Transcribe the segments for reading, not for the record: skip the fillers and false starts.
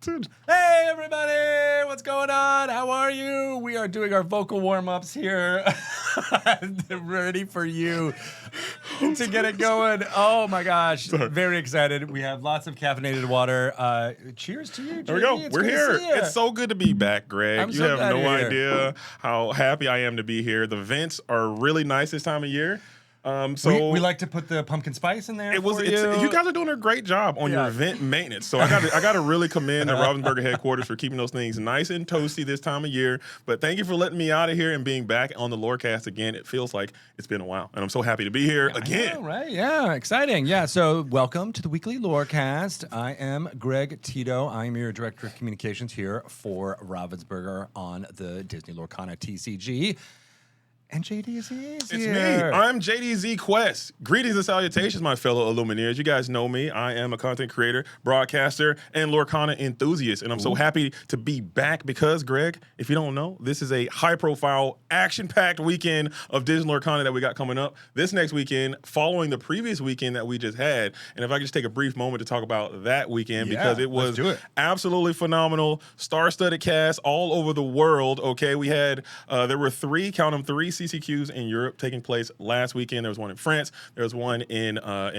Hey, everybody! What's going on? How are you? We are doing our vocal warm-ups here. Ready for you to get it going. Oh, my gosh. Sorry. Very excited. We have lots of caffeinated water. Cheers to you, JD. There we go. It's We're good to here. see ya. It's so good to be back, Greg. I'm You so have glad no you're here. idea how happy I am to be here. The vents are really nice this time of year. So we like to put the pumpkin spice in there for you guys are doing a great job on your vent maintenance. So I got to really commend the Ravensburger headquarters for keeping those things nice and toasty this time of year. But thank you for letting me out of here and being back on the Lorecast again. It feels like it's been a while, and I'm so happy to be here again. I know, right? Yeah, exciting. Yeah, so welcome to the Weekly Lorecast. I am Greg Tito. I am your Director of Communications here for Ravensburger on the Disney Lorcana TCG. And JDZ is It's here. me. I'm JDZQuest. Greetings and salutations, my fellow Illumineers. You guys know me. I am a content creator, broadcaster, and Lorcana enthusiast. And I'm so happy to be back because, Greg, if you don't know, this is a high-profile, action-packed weekend of Disney Lorcana that we got coming up this next weekend, following the previous weekend that we just had. And if I could just take a brief moment to talk about that weekend, because it was absolutely phenomenal. Star-studded cast all over the world, okay? We had, there were three CCQs in Europe taking place last weekend. There was one in France, there was one in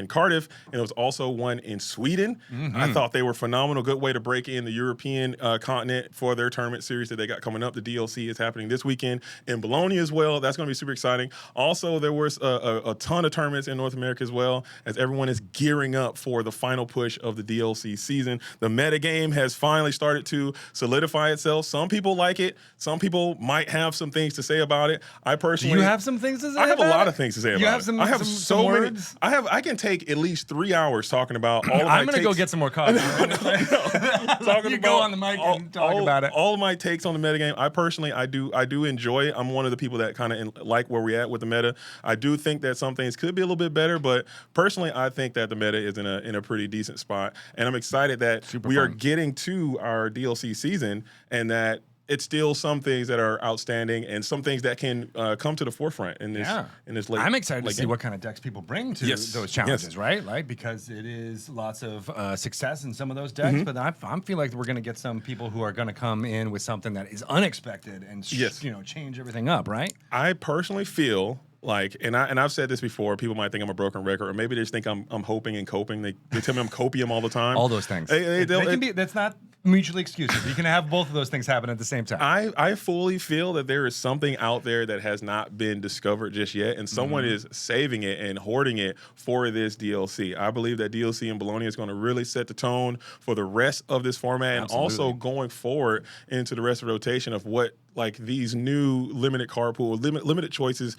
Cardiff, and there was also one in Sweden. I thought they were phenomenal. Good way to break in the European continent for their tournament series that they got coming up. The DLC is happening this weekend in Bologna as well. That's going to be super exciting. Also, there was a ton of tournaments in North America as well, as everyone is gearing up for the final push of the DLC season. The meta game has finally started to solidify itself. Some people like it. Some people might have some things to say about it. I personally, Do you have some things to say? I have about a lot it? of things to say about You have it. some. I have some so many. words? I can take at least 3 hours talking about all of my I'm gonna takes. go get some more coffee. Talking You about go on the mic and talk about it. All of my takes on the metagame. I personally, I do enjoy it. I'm one of the people that kind of like where we're at with the meta. I do think that some things could be a little bit better, but personally, I think that the meta is in a pretty decent spot, and I'm excited that we are getting to our DLC season, and that it's still some things that are outstanding and some things that can come to the forefront in this late. I'm excited to see game. what kind of decks people bring to those challenges, right? Like, because it is lots of success in some of those decks, but I feel like we're going to get some people who are going to come in with something that is unexpected and change everything up, right? I personally feel like, and I've said this before, people might think I'm a broken record, or maybe they just think I'm hoping and coping. They tell me I'm copium all the time. All those things. They can be. That's not mutually exclusive. You can have both of those things happen at the same time. I fully feel that there is something out there that has not been discovered just yet, and someone is saving it and hoarding it for this DLC. I believe that DLC in Bologna is going to really set the tone for the rest of this format, and also going forward into the rest of the rotation of what like these new limited card pool, limited choices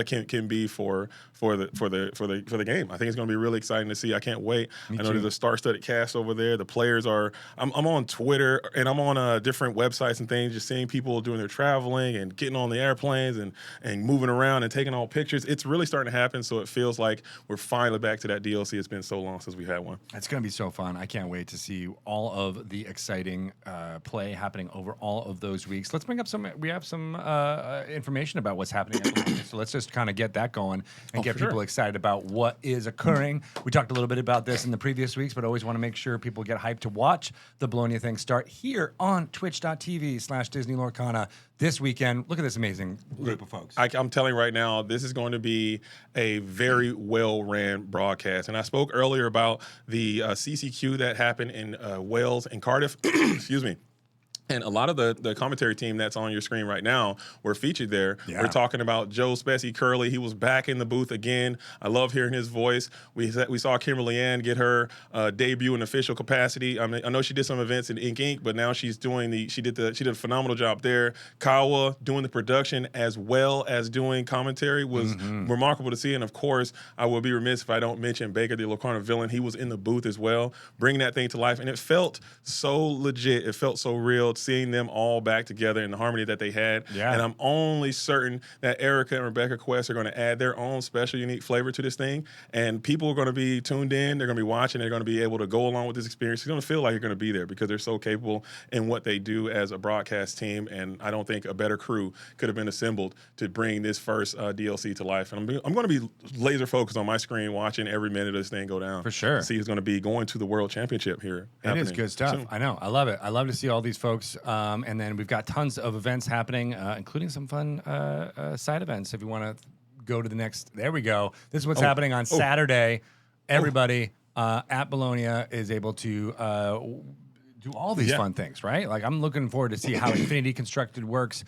can be for the game. I think it's going to be really exciting to see. I can't wait. I know there's a star-studded cast over there. The players are. I'm on Twitter and I'm on different websites and things, just seeing people doing their traveling and getting on the airplanes and moving around and taking all pictures. It's really starting to happen. So it feels like we're finally back to that DLC. It's been so long since we had one. It's going to be so fun. I can't wait to see all of the exciting play happening over all of those weeks. Let's bring up we have some information about what's happening at Bologna. So let's just kind of get that going and get people excited about what is occurring. We talked a little bit about this in the previous weeks, but always want to make sure people get hyped to watch the Bologna thing start here on twitch.tv/Disney Lorcana this weekend. Look at this amazing group of folks. I'm telling you right now, this is going to be a very well-ran broadcast. And I spoke earlier about the CCQ that happened in Wales and Cardiff. Excuse me. And a lot of the commentary team that's on your screen right now were featured there. Yeah. We're talking about Joe Spessy Curley. He was back in the booth again. I love hearing his voice. We saw Kimberly Ann get her debut in official capacity. I mean, I know she did some events in Ink Inc., but now she's doing she did a phenomenal job there. Kawa doing the production as well as doing commentary was remarkable to see. And of course, I would be remiss if I don't mention Baker, the Lorcana villain. He was in the booth as well, bringing that thing to life. And it felt so legit. It felt so real. thrilled seeing them all back together in the harmony that they had. Yeah. And I'm only certain that Erica and Rebecca Quest are going to add their own special, unique flavor to this thing. And people are going to be tuned in. They're going to be watching. They're going to be able to go along with this experience. It's going to feel like you're going to be there because they're so capable in what they do as a broadcast team. And I don't think a better crew could have been assembled to bring this first DLC to life. And I'm going to be laser focused on my screen watching every minute of this thing go down. For sure. See who's going to be going to the World Championship here. It is good stuff. soon. I know. I love it. I love to see all these folks. And then we've got tons of events happening, including some fun side events. If you want to go to the next, there we go. This is what's happening on Saturday. Everybody at Bologna is able to do all these fun things, right? Like I'm looking forward to see how Infinity Constructed works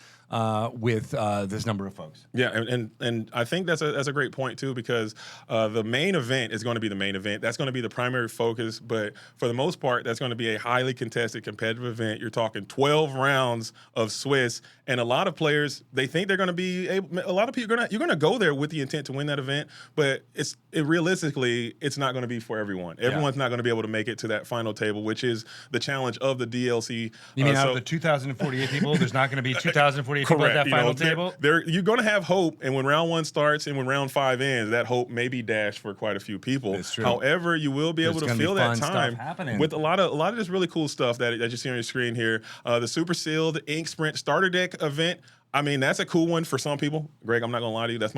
with this number of folks. Yeah, and I think that's a great point too, because the main event is going to be the main event. That's going to be the primary focus, but for the most part, that's going to be a highly contested, competitive event. You're talking 12 rounds of Swiss, and a lot of players, they think they're going to be able. A lot of people you're going to go there with the intent to win that event, but realistically, it's not going to be for everyone. Everyone's not going to be able to make it to that final table, which is the challenge of the DLC. You mean out of the 2,048 people, there's not going to be 2,048 people at that final table? You're going to have hope, and when round 1 starts and when round 5 ends, that hope may be dashed for quite a few people. It's true. However, you will be able to feel that time happening with a lot of this really cool stuff that you see on your screen here. The Super Sealed Ink Sprint Starter Deck event. I mean, that's a cool one for some people. Greg, I'm not going to lie to you. That's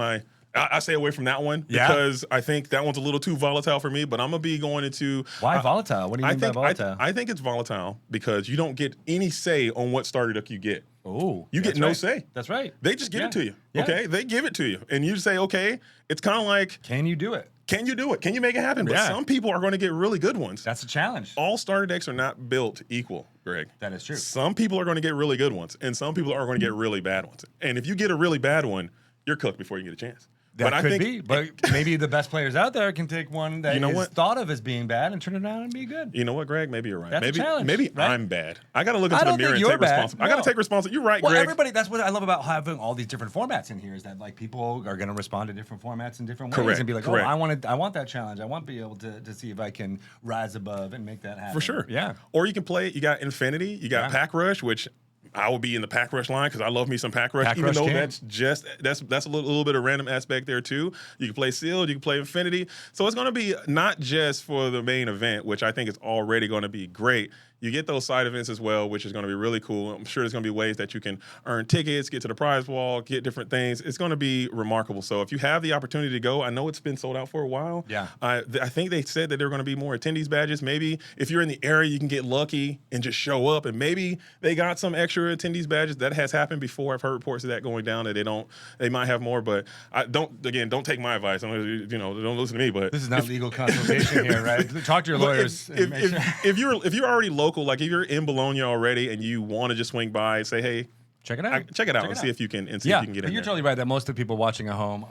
I stay away from that one because I think that one's a little too volatile for me, but I'm going to be going into... Why volatile? What do you mean by volatile? I think it's volatile because you don't get any say on what starter deck you get. Oh, you get no say. That's right. They just give it to you. Okay? They give it to you. And you say, okay, it's kind of like... Can you do it? Can you do it? Can you make it happen? But some people are going to get really good ones. That's a challenge. All starter decks are not built equal, Greg. That is true. Some people are going to get really good ones, and some people are going to get really bad ones. And if you get a really bad one, you're cooked before you get a chance. That could be, but maybe the best players out there can take one that is thought of as being bad and turn it around and be good. You know what, Greg? Maybe you're right. That's maybe a challenge, maybe right? I'm bad. I got to look into the mirror and take responsibility. No. I got to take responsibility. You're right, well, Greg. Everybody. That's what I love about having all these different formats in here is that like people are going to respond to different formats in different ways and be like, I want that challenge. I want to be able to see if I can rise above and make that happen. For sure. Yeah. Or you can play. You got Infinity. You got Pack Rush, which I will be in the Pack Rush line because I love me some Pack Rush, even though that's a little bit of random aspect there too. You can play Sealed, you can play Infinity. So it's going to be not just for the main event, which I think is already going to be great. You get those side events as well, which is going to be really cool. I'm sure there's going to be ways that you can earn tickets, get to the prize wall, get different things. It's going to be remarkable. So if you have the opportunity to go, I know it's been sold out for a while. Yeah. I think they said that there are going to be more attendees badges. Maybe if you're in the area, you can get lucky and just show up. And maybe they got some extra attendees badges. That has happened before. I've heard reports of that going down that they might have more. But don't take my advice. Don't listen to me. But this is not legal consultation here, right? Talk to your lawyers. If you're already local, like if you're in Bologna already and you want to just swing by and say, hey, check it out. And see if you can get in You're there. totally right that most of the people watching at home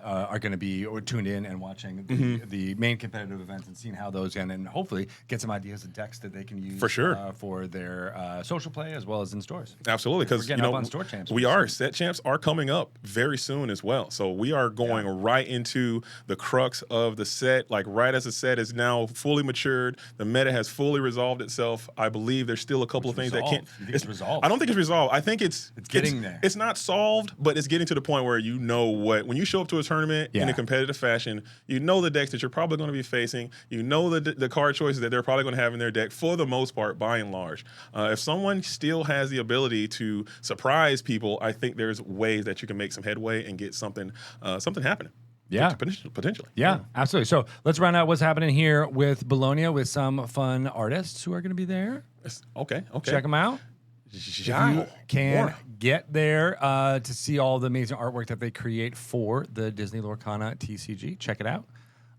are going to be tuned in and watching the main competitive events and seeing how those end, and hopefully get some ideas of decks that they can use for their social play as well as in stores. Absolutely, because on store champs. Set champs are coming up very soon as well. So we are going right into the crux of the set, like right as the set is now fully matured. The meta has fully resolved itself. I believe there's still a couple of things that can't. It's resolved. I don't think it's resolved. I think it's getting there. It's not solved, but it's getting to the point where when you show up to a tournament in a competitive fashion, you know the decks that you're probably going to be facing. You know the card choices that they're probably going to have in their deck for the most part, by and large. If someone still has the ability to surprise people, I think there's ways that you can make some headway and get something happening. Yeah. Potentially. Yeah, absolutely. So let's round out what's happening here with Bologna with some fun artists who are going to be there. Okay. Check them out. If you can get there to see all the amazing artwork that they create for the Disney Lorcana TCG, check it out.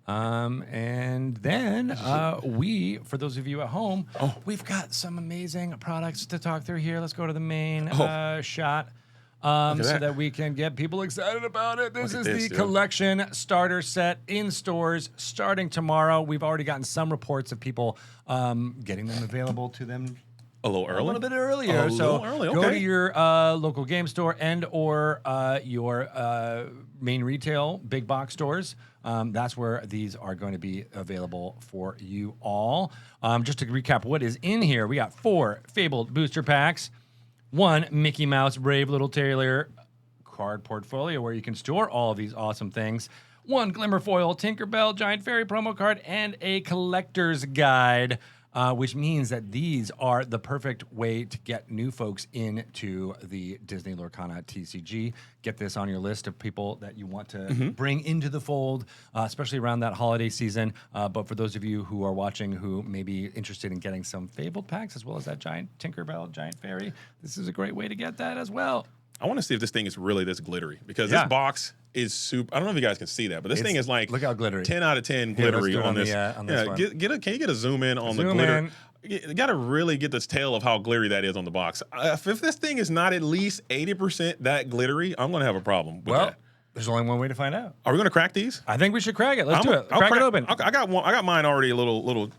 And then for those of you at home, we've got some amazing products to talk through here. Let's go to the main shot. So that we can get people excited about it. This is the collection starter set in stores starting tomorrow. We've already gotten some reports of people getting them available to them A little early? A little bit earlier. A So little early, go okay. to your local game store and or your main retail big box stores. That's where these are going to be available for you all. Just to recap what is in here, we got 4 Fabled booster packs, 1 Mickey Mouse Brave Little Tailor card portfolio where you can store all of these awesome things, 1 Glimmerfoil Tinkerbell Giant Fairy promo card, and a collector's guide. Which means that these are the perfect way to get new folks into the Disney Lorcana TCG. Get this on your list of people that you want to bring into the fold, especially around that holiday season. But for those of you who are watching who may be interested in getting some Fabled packs, as well as that Giant Tinkerbell, Giant Fairy, this is a great way to get that as well. I want to see if this thing is really this glittery because this box is super. I don't know if you guys can see that, but this thing is like look how glittery. 10 out of 10 Here, let's glittery do it on this. on this one. Can you get a zoom in on the glitter? You got to really get this tale of how glittery that is on the box. If this thing is not at least 80% that glittery, I'm going to have a problem with that. There's only one way to find out. Are we going to crack these? I think we should crack it. Let's do it. I'll Crack it open. I got one. I got mine already a little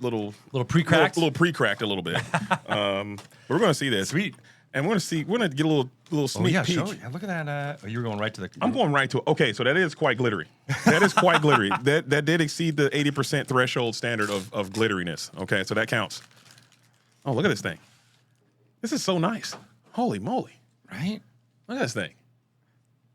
pre-cracked. little pre-cracked a little bit. We're going to see this. Sweet. And we're going to get a little sneak peek. Show. Look at that. You were going right to the. I'm going right to it. Okay, so that is quite glittery. That is quite glittery. That did exceed the 80% threshold standard of glitteriness. Okay, so that counts. Oh, look at this thing. This is so nice. Holy moly. Right? Look at this thing.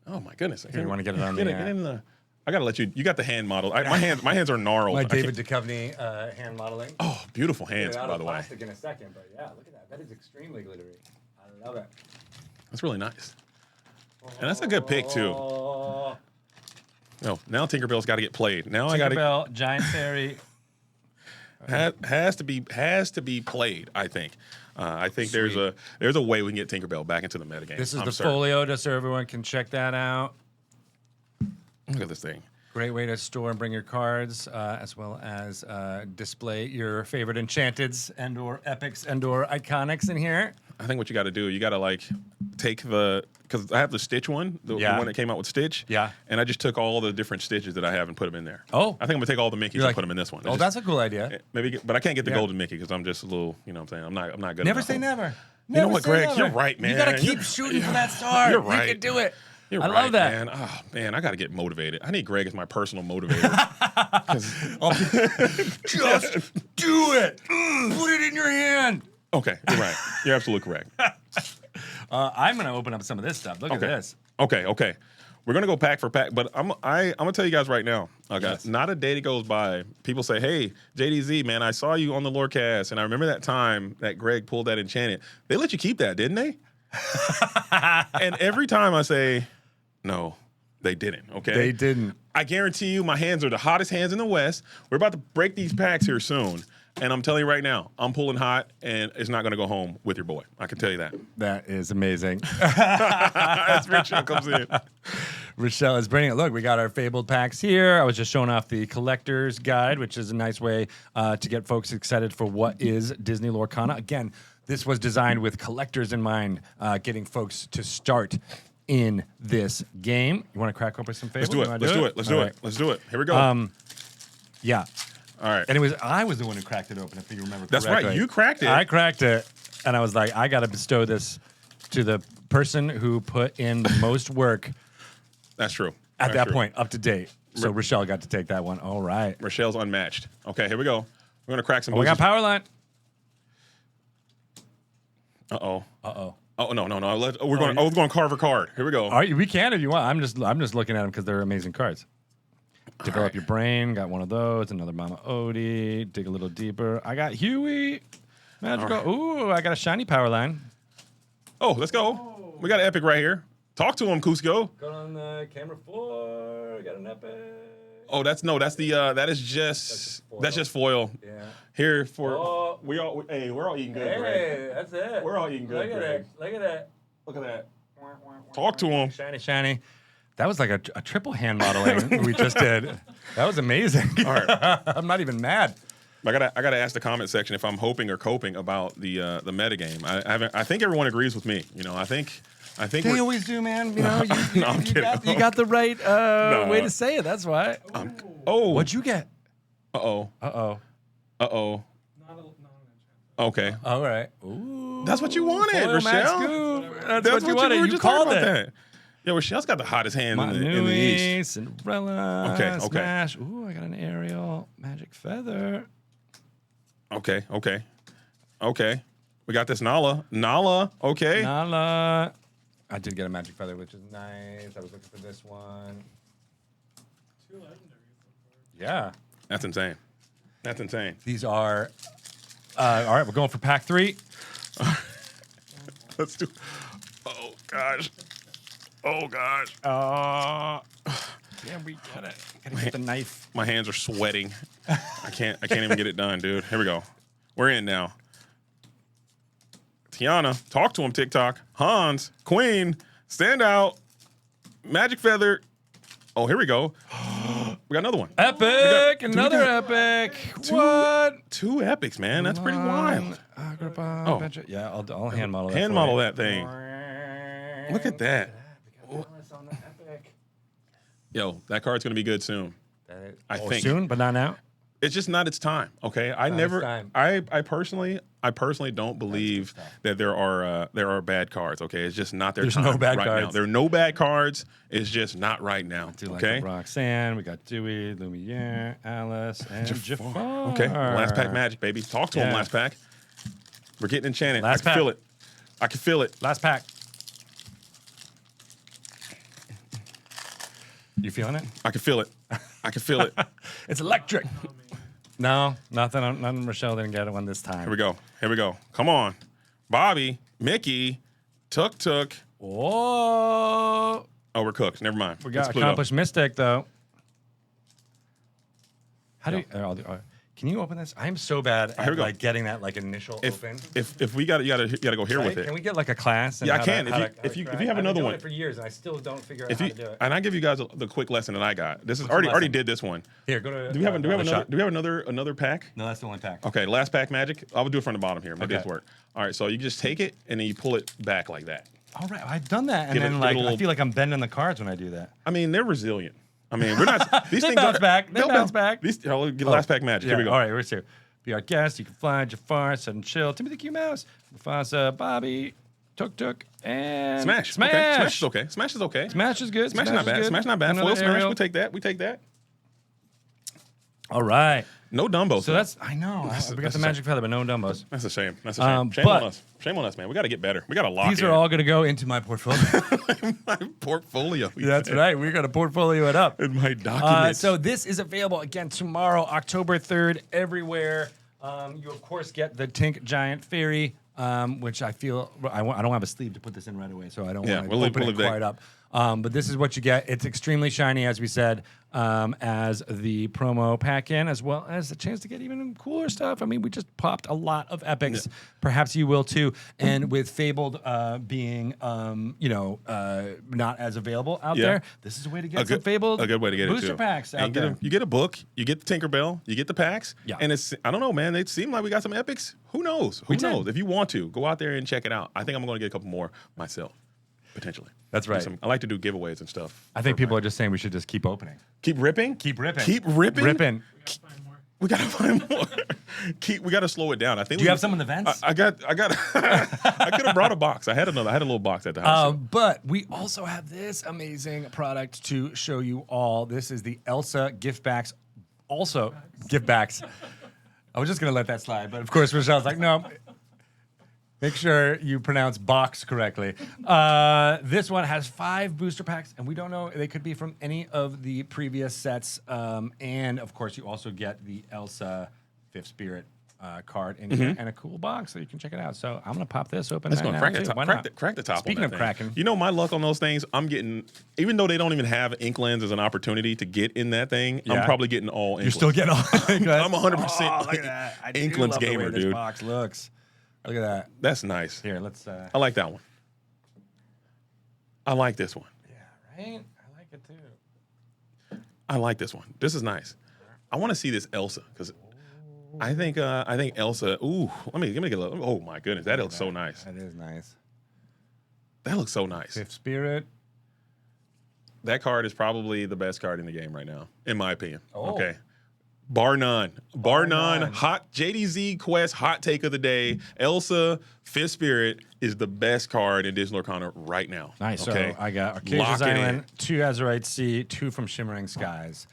Oh my goodness. Here, you want to get it on get in the. I gotta let you. You got the hand model. My hands are gnarled. My David Duchovny hand modeling. Oh, beautiful hands, by the way. Plastic in a second, but yeah, look at that. That is extremely glittery. I love it. That's really nice. And that's a good pick too. Oh, No, now Tinkerbell's got to get played. Now I got to. Tinkerbell, Giant Fairy. Has to be played. I think. I think there's a way we can get Tinkerbell back into the metagame. This is the folio, just so everyone can check that out. Look at this thing. Great way to store and bring your cards, as well as display your favorite enchanteds and/or epics and/or iconics in here. I think what you got to do, you got to like take because I have the Stitch one, the one that came out with Stitch. Yeah. And I just took all the different Stitches that I have and put them in there. Oh. I think I'm gonna take all the Mickeys and put them in this one. That's a cool idea. Maybe, but I can't get the golden Mickey because I'm just a little, you know what I'm saying? I'm not good. Never enough. say never. You know what, Greg? You're right, man. You gotta keep shooting for that star. You're right. You can do it. You're I right, love that. man. Oh, man, I got to get motivated. I need Greg as my personal motivator. Just do it. Put it in your hand. Okay, you're right. You're absolutely correct. I'm gonna open up some of this stuff. Look at this. Okay. We're gonna go pack for pack, but I'm gonna tell you guys right now. Not a day that goes by. People say, "Hey, JDZ, man, I saw you on the Lorecast, and I remember that time that Greg pulled that Enchanted. They let you keep that, didn't they?" And every time I say, "No, they didn't." Okay, They didn't. I guarantee you, my hands are the hottest hands in the West. We're about to break these packs here soon. And I'm telling you right now, I'm pulling hot, and it's not going to go home with your boy. I can tell you that. That is amazing. As Rochelle comes in. Rochelle is bringing it. Look, we got our Fabled packs here. I was just showing off the collector's guide, which is a nice way to get folks excited for what is Disney Lorcana. Again, this was designed with collectors in mind, getting folks to start in this game. You want to crack open some Fabled? Let's do it. Here we go. Yeah. All right. And I was the one who cracked it open, if you remember That's correctly. right. You cracked it. I cracked it, and I was like, I got to bestow this to the person who put in the most work. That's true. At that point, up to date. So Rochelle got to take that one. All right. Rochelle's unmatched. Okay, here we go. We're going to crack some We got power line. Uh-oh. Uh-oh. Oh, no. We're going Carver card. Here we go. We can if you want. I'm just looking at them because they're amazing cards. Develop your brain. Got one of those. Another Mama Odie. Dig a little deeper. I got Huey. Magical. Right. Ooh, I got a shiny power line. Oh, let's go. We got an epic right here. Talk to him, Cusco. Got on the camera 4. Got an epic. Oh, that is just foil. Yeah. Here for we're all eating good. Hey, Greg. That's it. We're all eating good. Look at Greg. it. Look at that. Look at that. Talk to him. Shiny. That was like a triple hand modeling we just did. That was amazing. All right. I'm not even mad. I gotta ask the comment section if I'm hoping or coping about the metagame. I think everyone agrees with me. You know, I think they always do, man. You know, you got the right way to say it. That's why. What'd you get? Uh-oh. Okay. All right. Ooh. That's what you wanted, Foil Max Rochelle. Scoop. That's what you wanted. were You just called talking it. about that. Yo, Rochelle's got the hottest hand in the Montanui, East. Cinderella, Okay. Smash. Ooh, I got an Ariel, Magic Feather. Okay. We got this Nala. Okay. Nala. I did get a Magic Feather, which is nice. I was looking for this one. 2 legendaries. Yeah. That's insane. These are. All right, we're going for pack 3. Let's do. Oh gosh. Yeah, we got it. Gotta get the knife. My hands are sweating. I can't even get it done, dude. Here we go. We're in now. Tiana, talk to him, TikTok. Hans, Queen, stand out. Magic Feather. Oh, here we go. We got another one. Epic! we Another got epic. What? 2 epics, man. That's pretty wild. Oh. Yeah, I'll hand model that. Hand for model you. that thing. Look at that. We got Alice on the epic. Yo, that card's gonna be good soon. I think. Soon, but not now. It's just not its time. Okay, I never. time. I personally don't believe that there are bad cards. Okay, it's just not their There's time. no bad right cards. Now. There are no bad cards. It's just not right now. Do like Okay. the Roxanne. We got Dewey, Lumiere, Alice, and Jafar. Okay. Last pack magic, baby. Talk to him. Last pack. We're getting enchanted. Last I pack. can feel it. Last pack. You feeling it? I can feel it. It's electric. No, nothing. Rochelle didn't get one this time. Here we go. Come on, Bobby, Mickey, Tuk. Whoa! Oh, we're cooked. Never mind. We got It's Pluto. accomplished Mystic though. How do you? Can you open this? I'm so bad Here we at go. like getting that like initial open. If we got you gotta go here Right? with it. Can we get like a class? And Yeah, I how can. to- If you try? have I've been another doing one. it for years, and I still don't figure out If how you to do it. and I give you guys the quick lesson that I got. This is What's already the already lesson? did this one. Here, go to. Do we have another another? shot? Do we have another pack? No, that's the only pack. Okay, last pack magic. I will do it from the bottom here. Maybe Okay. this work. All right, so you just take it and then you pull it back like that. All right, I've done that, and Give it- then give it like a I little- feel like I'm bending the cards when I do that. I mean, they're resilient. I mean, we're not. These They things bounce are, back. They they'll bounce back. These. I'll get last pack magic. Here we go. All right, we're here. Be our guest. You can fly, Jafar, Sudden Chill, Timothy Q Mouse, Mufasa, Bobby, Tuk, and Smash. Smash. Okay. Smash is okay. Smash is okay. Smash is good. Smash is not bad. good. Smash not bad. Another Foil smash. Ariel. We take that. We take that. All right. No Dumbos. So that's I know. We got that's the a magic feather, but no Dumbos. That's a shame. That's a shame. Shame but- on us. Shame on us, man. We got to get better. We got to lock These in. are all going to go into my portfolio. my portfolio. That's right. We're going to portfolio it up. In my documents. So this is available again tomorrow, October 3rd, everywhere. You of course get the Tink Giant Fairy, which I feel I don't have a sleeve to put this in right away, so I don't Yeah, want to we'll leave- open we'll it leave that. quite up. But this is what you get. It's extremely shiny, as we said, as the promo pack in, as well as a chance to get even cooler stuff. I mean, we just popped a lot of epics. Perhaps you will too. And with Fabled being, not as available out Yeah. there, this is a way to get some Fabled a good way to get booster it too. packs And out there. you get a book, you get the Tinkerbell, you get the packs. Yeah. And it's I don't know, man. It seemed like we got some epics. Who knows? Who We did. knows? If you want to, go out there and check it out. I think I'm going to get a couple more myself, potentially. That's right. I like to do giveaways and stuff. I think people are just saying we should just keep opening. Keep ripping. Keep ripping. Keep ripping. Ripping. Find more. We gotta find more. We gotta slow it down. I think. Do you have some in the vents? I got. I could have brought a box. I had a little box at the house. But we also have this amazing product to show you all. This is the Elsa gift backs. Also, gift backs. I was just going to let that slide, but of course, Rochelle's like, no. Make sure you pronounce box correctly. This one has 5 booster packs, and we don't know. They could be from any of the previous sets. And, of course, you also get the Elsa Fifth Spirit card in here and a cool box, so you can check it out. So I'm going to pop this open. Let's right go now, crack too. the top. Why Crack not? the top. Speaking on of that thing. cracking. You know my luck on those things. I'm getting, even though they don't even have Inklings as an opportunity to get in that thing. Yeah. I'm probably getting all. You're still getting all. I'm 100% Oh, look at that. I do Inklings love the way gamer, this dude. box looks. Look at that. That's nice. Here, let's. I like that one. I like this one. Yeah, right. I like it too. I like this one. This is nice. I want to see this Elsa because I think Elsa. Ooh, let me get a little. Oh my goodness, that looks so nice. That is nice. That looks so nice. Fifth Spirit. That card is probably the best card in the game right now, in my opinion. Oh. Okay, Bar none. Bar none. none. Hot JDZQuest hot take of the day. Elsa, Fifth Spirit is the best card in Disney Lorcana right now. Nice. Okay. So I got Arcasia's Lock it in. Island, 2 Azurite Sea, 2 from Shimmering Skies.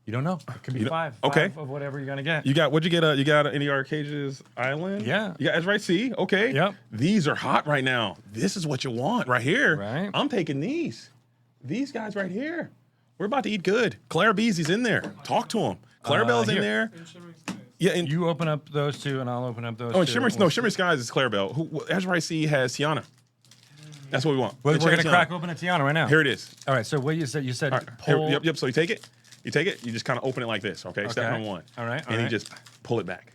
You don't know. It could be You know- 5. okay. 5 of whatever you're gonna get. You got what'd you get? You got any Arcasia's Island? Yeah. You got that's right. See, okay. Yep. These are hot right now. This is what you want right here. Right. I'm taking these. These guys right here. We're about to eat good. Claire Beezy's in there. Talk to him. Clarabelle's in here. there. And Shimmering Skies. Yeah, and You open up those 2, and I'll open up those. oh, and 2. Shimmering Skies is Clarabelle. Who Azure IC has Tiana. That's what we want. We're Check gonna Tiana. crack open a Tiana right now. Here it is. All right. So what you said? You said All right. Here, pull. yep. So you take it. You just kind of open it like this. Okay. Step Okay. number 1. All right, all And you right. just pull it back.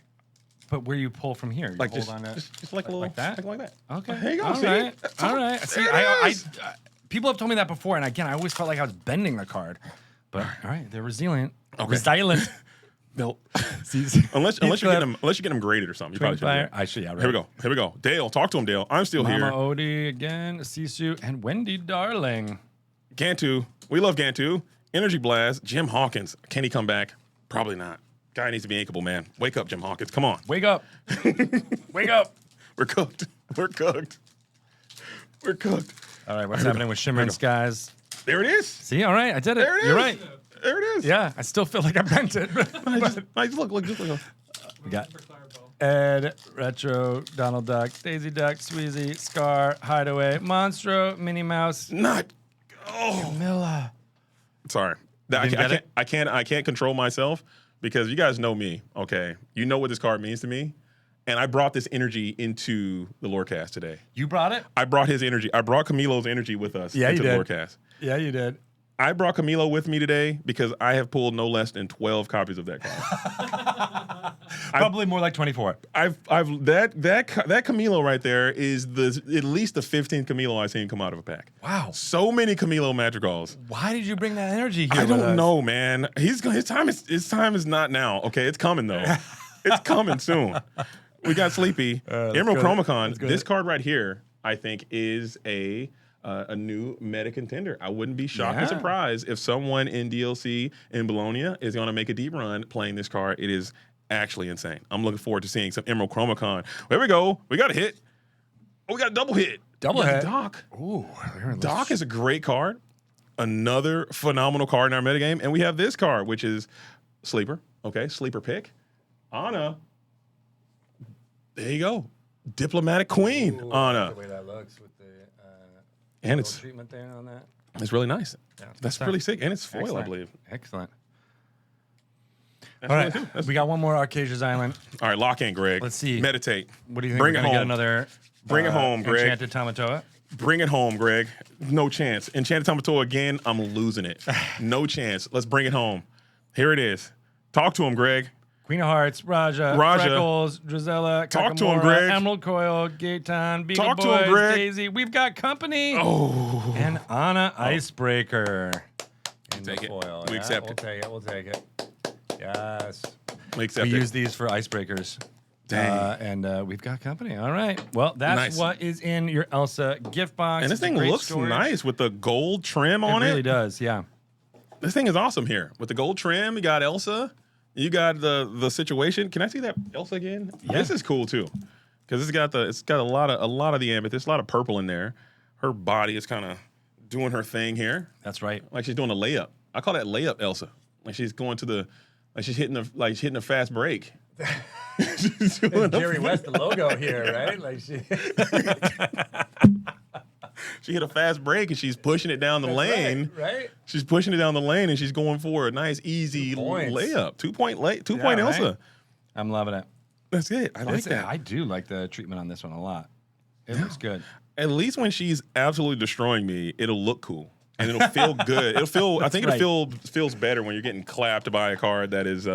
But where you pull from here? You Like hold just, on to just like a little like that? like that. Okay. There you go. All See? right. That's All all- right. See, there it I is. people have told me that before, and again, I always felt like I was bending the card. But all right, they're resilient. Okay. Resilient. No. See, unless you get them graded or something. You probably should. Fire. I should. Yeah. Right. Here we go. Dale, talk to him, Dale. I'm still Mama here. Odie again, Sisu, and Wendy Darling. Gantu. We love Gantu. Energy Blast. Jim Hawkins. Can he come back? Probably not. Guy needs to be inkable, man. Wake up, Jim Hawkins. Come on. Wake up. Wake up. We're cooked. We're cooked. We're cooked. All right, what's happening with Shimmering Skies? There it is. See, all right, I did it. There it is. You're right. There it is. Yeah, I still feel like I bent it. Just look. We got For Clarabelle. Ed, Retro, Donald Duck, Daisy Duck, Sweezy, Scar, Hideaway, Monstro, Minnie Mouse, Not. Oh, Milla. sorry. didn't get it? I can't control myself because you guys know me. Okay, you know what this card means to me, and I brought this energy into the Lorecast today. You brought it? I brought his energy. I brought Camilo's energy with us Yeah, into you the did. Lorecast. Yeah, you did. I brought Camilo with me today because I have pulled no less than 12 copies of that card. Probably more like 24. I've that Camilo right there is at least the 15th Camilo I've seen come out of a pack. Wow. So many Camilo Madrigals. Why did you bring that energy here? I with don't us? know, man. His time is not now. Okay, it's coming though. It's coming soon. We got Sleepy. Emerald go. Chromacon. Let's go. This card right here, I think, is a new meta contender. I wouldn't be shocked or Yeah. surprised if someone in DLC in Bologna is going to make a deep run playing this card. It is actually insane. I'm looking forward to seeing some Emerald Chromacon. There we go. We got a hit. Oh, we got a double hit. Double We got hit. Doc. Ooh, Doc is a great card. Another phenomenal card in our metagame. And we have this card, which is Sleeper. Okay, Sleeper pick. Anna. There you go. Diplomatic Queen, Anna. The way that looks with the And it's treatment there on that. really nice. Yeah, That's really sick. And it's foil, Excellent. I believe. Excellent. That's All really right, cool. That's- we got one more Arcasia's Island. All right, lock in, Greg. Let's see. Meditate. What do you think? Bring We're it gonna get home. another. Bring it home, Greg. Enchanted Tamatoa. Bring it home, Greg. No chance. Enchanted Tamatoa again, I'm losing it. No chance. Let's bring it home. Here it is. Talk to him, Greg. Queen of Hearts, Raja, Freckles, Drizella, Talk to him, Kakamora, Greg. Emerald Coil, Gaetan, Beagle Talk to Boys, him, Greg. Daisy. We've got company. Oh. And Anna Icebreaker. In Take the it. foil. We accept we'll it. take it. We'll take it. Yes. We accept We it. use these for icebreakers. Dang. And we've got company. All right. Well, that's Nice. what is in your Elsa gift box. And this It's a thing great looks storage. nice with the gold trim It on really it. does. Yeah. This thing is awesome here. With the gold trim, you got Elsa. You got the situation. Can I see that Elsa again? Yeah. This is cool too. Because it's got a lot of the amethyst, a lot of purple in there. Her body is kind of doing her thing here. That's right. Like she's doing a layup. I call that layup Elsa. Like she's going to she's hitting a fast break. She's doing Jerry West, the logo here, right? Like she hit a fast break and she's pushing it down the lane. Right? She's pushing it down the lane and she's going for a nice, easy 2 points. layup. 2 point Yeah, Elsa. right? I'm loving it. That's it. I like that. I do like the treatment on this one a lot. It looks good. At least when she's absolutely destroying me, it'll look cool and it'll feel good. It'll feel. I think right. feels better when you're getting clapped by a card that is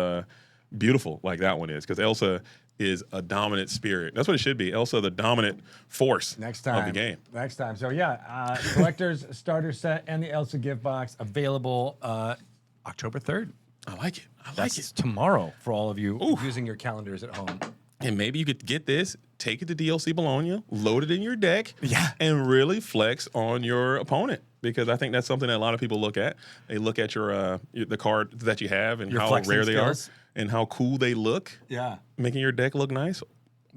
beautiful like that one is, because Elsa is a dominant spirit. That's what it should be. Elsa, the dominant force Next time. of the game. Next time. So yeah, collector's starter set and the Elsa gift box available October 3rd. I like it. I like That's it. tomorrow for all of you using your calendars at home. And maybe you could get this, take it to DLC Bologna, load it in your deck, Yeah. and really flex on your opponent. because I think that's something that a lot of people look at. They look at the cards that you have and Your how flexing rare they are skills. and how cool they look, Yeah. making your deck look nice.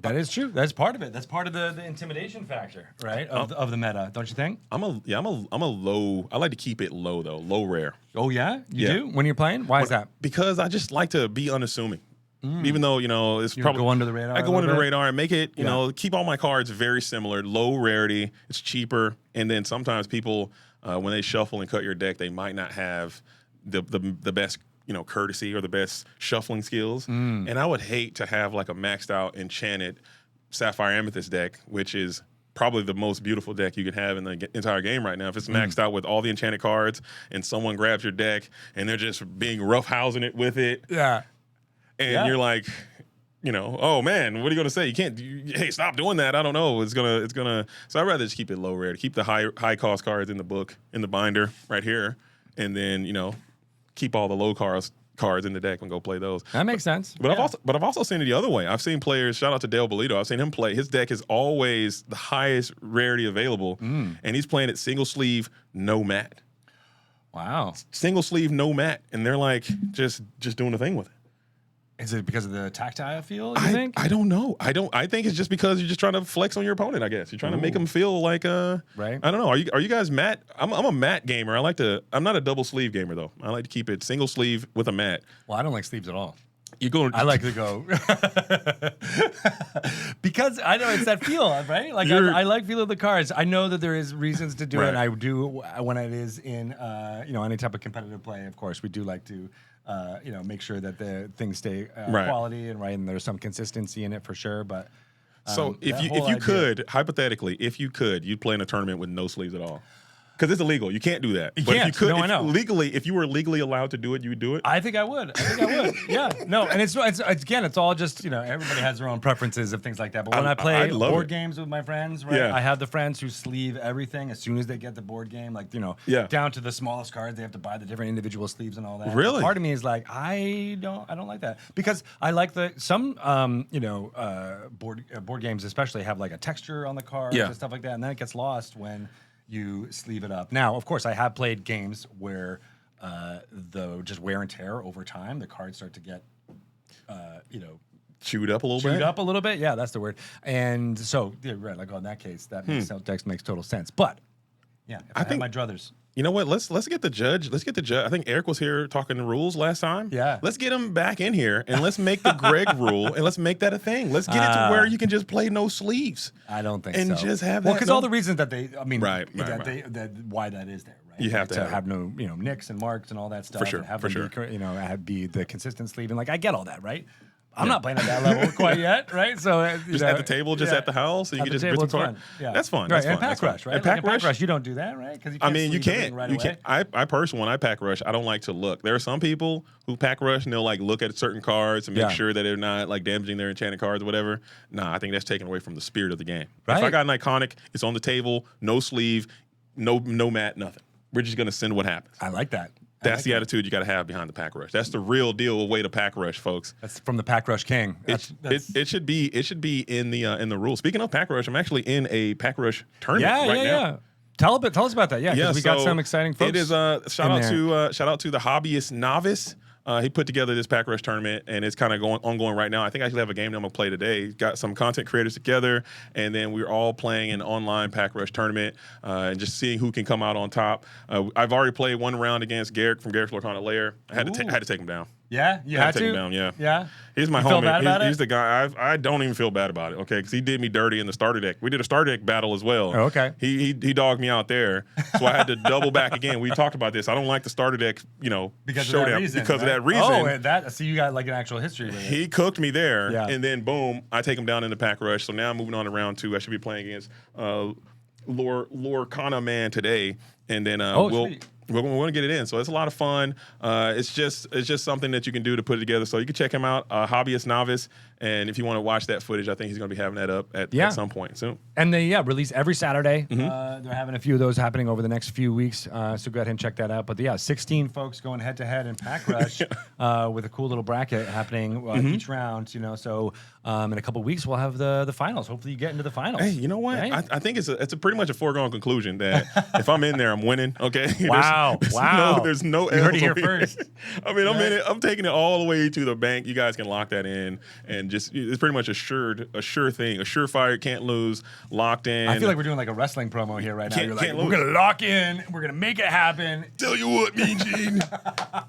That is true. That's part of it. That's part of the intimidation factor, right? Of the meta, don't you think? I'm a low. I like to keep it low though, low rare. Oh yeah, you Yeah. do when you're playing. Why is that? Because I just like to be unassuming. Even though, it's You probably go under the radar. I a go little under the bit? radar and make it, keep all my cards very similar, low rarity. It's cheaper. And then sometimes people, when they shuffle and cut your deck, they might not have the best, courtesy or the best shuffling skills. And I would hate to have like a maxed out enchanted Sapphire Amethyst deck, which is probably the most beautiful deck you can have in the entire game right now. If it's maxed out with all the enchanted cards and someone grabs your deck and they're just being roughhousing it with it. Yeah. And you're like, oh man, what are you gonna say? You can't. Hey, stop doing that. I don't know. It's gonna. So I'd rather just keep it low rare. Keep the high cost cards in the book, in the binder right here, and then keep all the low cards in the deck and go play those. That makes sense. But Yeah. I've also seen it the other way. I've seen players. Shout out to Dale Bolito. I've seen him play. His deck is always the highest rarity available, and he's playing it single sleeve, no mat. Wow. Single sleeve, no mat, and they're like just doing the thing with it. Is it because of the tactile feel? You think? I don't know. I think it's just because you're just trying to flex on your opponent. I guess you're trying to make them feel like Right. I don't know. Are you guys mat? I'm a mat gamer. I'm not a double sleeve gamer though. I like to keep it single sleeve with a mat. Well, I don't like sleeves at all. You go. I like to go because I know it's that feel, right? Like I like feel of the cards. I know that there is reasons to do it. Right. And I do when it is in any type of competitive play. Of course, we do like to make sure that the things stay Right. quality and there's some consistency in it for sure. But So if that you whole idea- could hypothetically, you'd play in a tournament with no sleeves at all. Because it's illegal. You can't do that. You But can't. if you could, No, I know. if you were legally allowed to do it, you would do it. I think I would. Yeah. No, and it's again, it's all just everybody has their own preferences of things like that. But when I play I'd love board it. games with my friends, right? Yeah. I have the friends who sleeve everything as soon as they get the board game, like Yeah. down to the smallest cards. They have to buy the different individual sleeves and all that. Really? Part of me is like, I don't like that because I like some board games especially have like a texture on the cards Yeah. and stuff like that, and then it gets lost when you sleeve it up. Now, of course, I have played games where the just wear and tear over time, the cards start to get, Chewed up a little chewed bit. up a little bit. Yeah, that's the word. And so, yeah, right, like in that case, that makes total sense. But yeah, if I think- had my druthers. You know what? Let's get the judge. Let's get the judge. I think Eric was here talking the rules last time. Yeah. Let's get him back in here and let's make the Greg rule and let's make that a thing. Let's get it to where you can just play no sleeves. I don't think And so. just have well, that because no- all the reasons that Right, that why that is there, right? You have to have it. no, nicks and marks and all that stuff. sure, and have for them sure. be the consistent sleeve and like I get all that, right? I'm not playing at that level quite yet, right? So Just at the table, just at the house, so you At can the just table, rip it's some fun. apart. Yeah. That's fun. Right, That's and fun. pack That's fun. rush, right? And Like pack in rush. pack rush, you don't do that, right? Because you I can't mean, you sleeve everything can't. right You away. can't. I personally, when I pack rush, I don't like to look. There are some people who pack rush and they'll like look at certain cards and make Yeah. sure that they're not like damaging their enchanted cards or whatever. Nah, I think that's taken away from the spirit of the game. If I Right. got an iconic, it's on the table, no sleeve, no mat, nothing. We're just gonna send what happens. I like that. That's the attitude you got to have behind the pack rush. That's the real deal way to pack rush, folks. That's from the Pack Rush King. It should be in the rules. Speaking of pack rush, I'm actually in a pack rush tournament yeah, right yeah, now. yeah. Tell us about that. Yeah, because we got so some exciting folks. It is shout out to the hobbyist novice. He put together this pack rush tournament, and it's kind of ongoing right now. I think I actually have a game that I'm gonna play today. Got some content creators together, and then we're all playing an online pack rush tournament and just seeing who can come out on top. I've already played one round against Garrick from Garrick's Lorcana Lair. I had to take him down. Yeah, you I had had to take to. him down, yeah. Yeah. He's my You feel homie. bad about He's it? the guy. I don't even feel bad about it, okay? Because he did me dirty in the starter deck. We did a starter deck battle as well. Oh, okay. He dogged me out there, so I had to double back again. We talked about this. I don't like the starter deck, Because showdown of that reason. because right? of that reason. Oh, and that. So you got like an actual history with it. He cooked me there, Yeah. and then boom, I take him down in the pack rush. So now I'm moving on to round 2. I should be playing against Lorcana Man today, and then Sweet. We're going to get it in. So it's a lot of fun. It's just something that you can do to put it together. So you can check him out, Hobbyist Novice. And if you want to watch that footage, I think he's going to be having that up at some point soon. And they release every Saturday. They're having a few of those happening over the next few weeks. So go ahead and check that out. But 16 folks going head to head in Pack Rush with a cool little bracket happening each round. So in a couple weeks we'll have the finals. Hopefully you get into the finals. Hey, you know what? Right? I think it's a pretty much a foregone conclusion that if I'm in there, I'm winning. Okay. Wow. There's no You heard it here L's over first. I mean, I'm in it. I'm taking it all the way to the bank. You guys can lock that in, and just it's pretty much a sure thing, a surefire, can't lose, locked in. I feel like we're doing like a wrestling promo here right now. You're like, can't we're lose. gonna lock in. We're gonna make it happen. Tell you what, Mean Gene.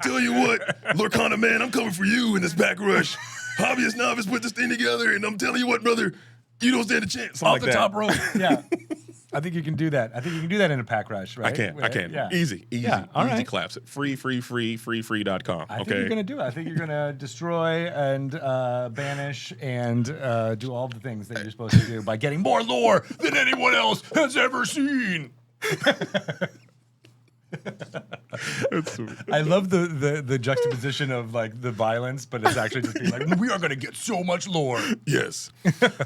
Tell you what, Lorcana, man, I'm coming for you in this Pack Rush. Hobbyist Novice put this thing together, and I'm telling you what, brother, you don't stand a chance. Off the top rope. Yeah. I think you can do that. I think you can do that in a Pack Rush, right? I can. Yeah. Easy. Yeah, all Easy right. claps. Free.com. I think Okay. you're gonna do it. I think you're gonna destroy and banish and do all the things that you're supposed to do by getting more lore than anyone else has ever seen. That's sweet. I love the juxtaposition of like the violence, but it's actually just being like, we are gonna get so much lore. Yes.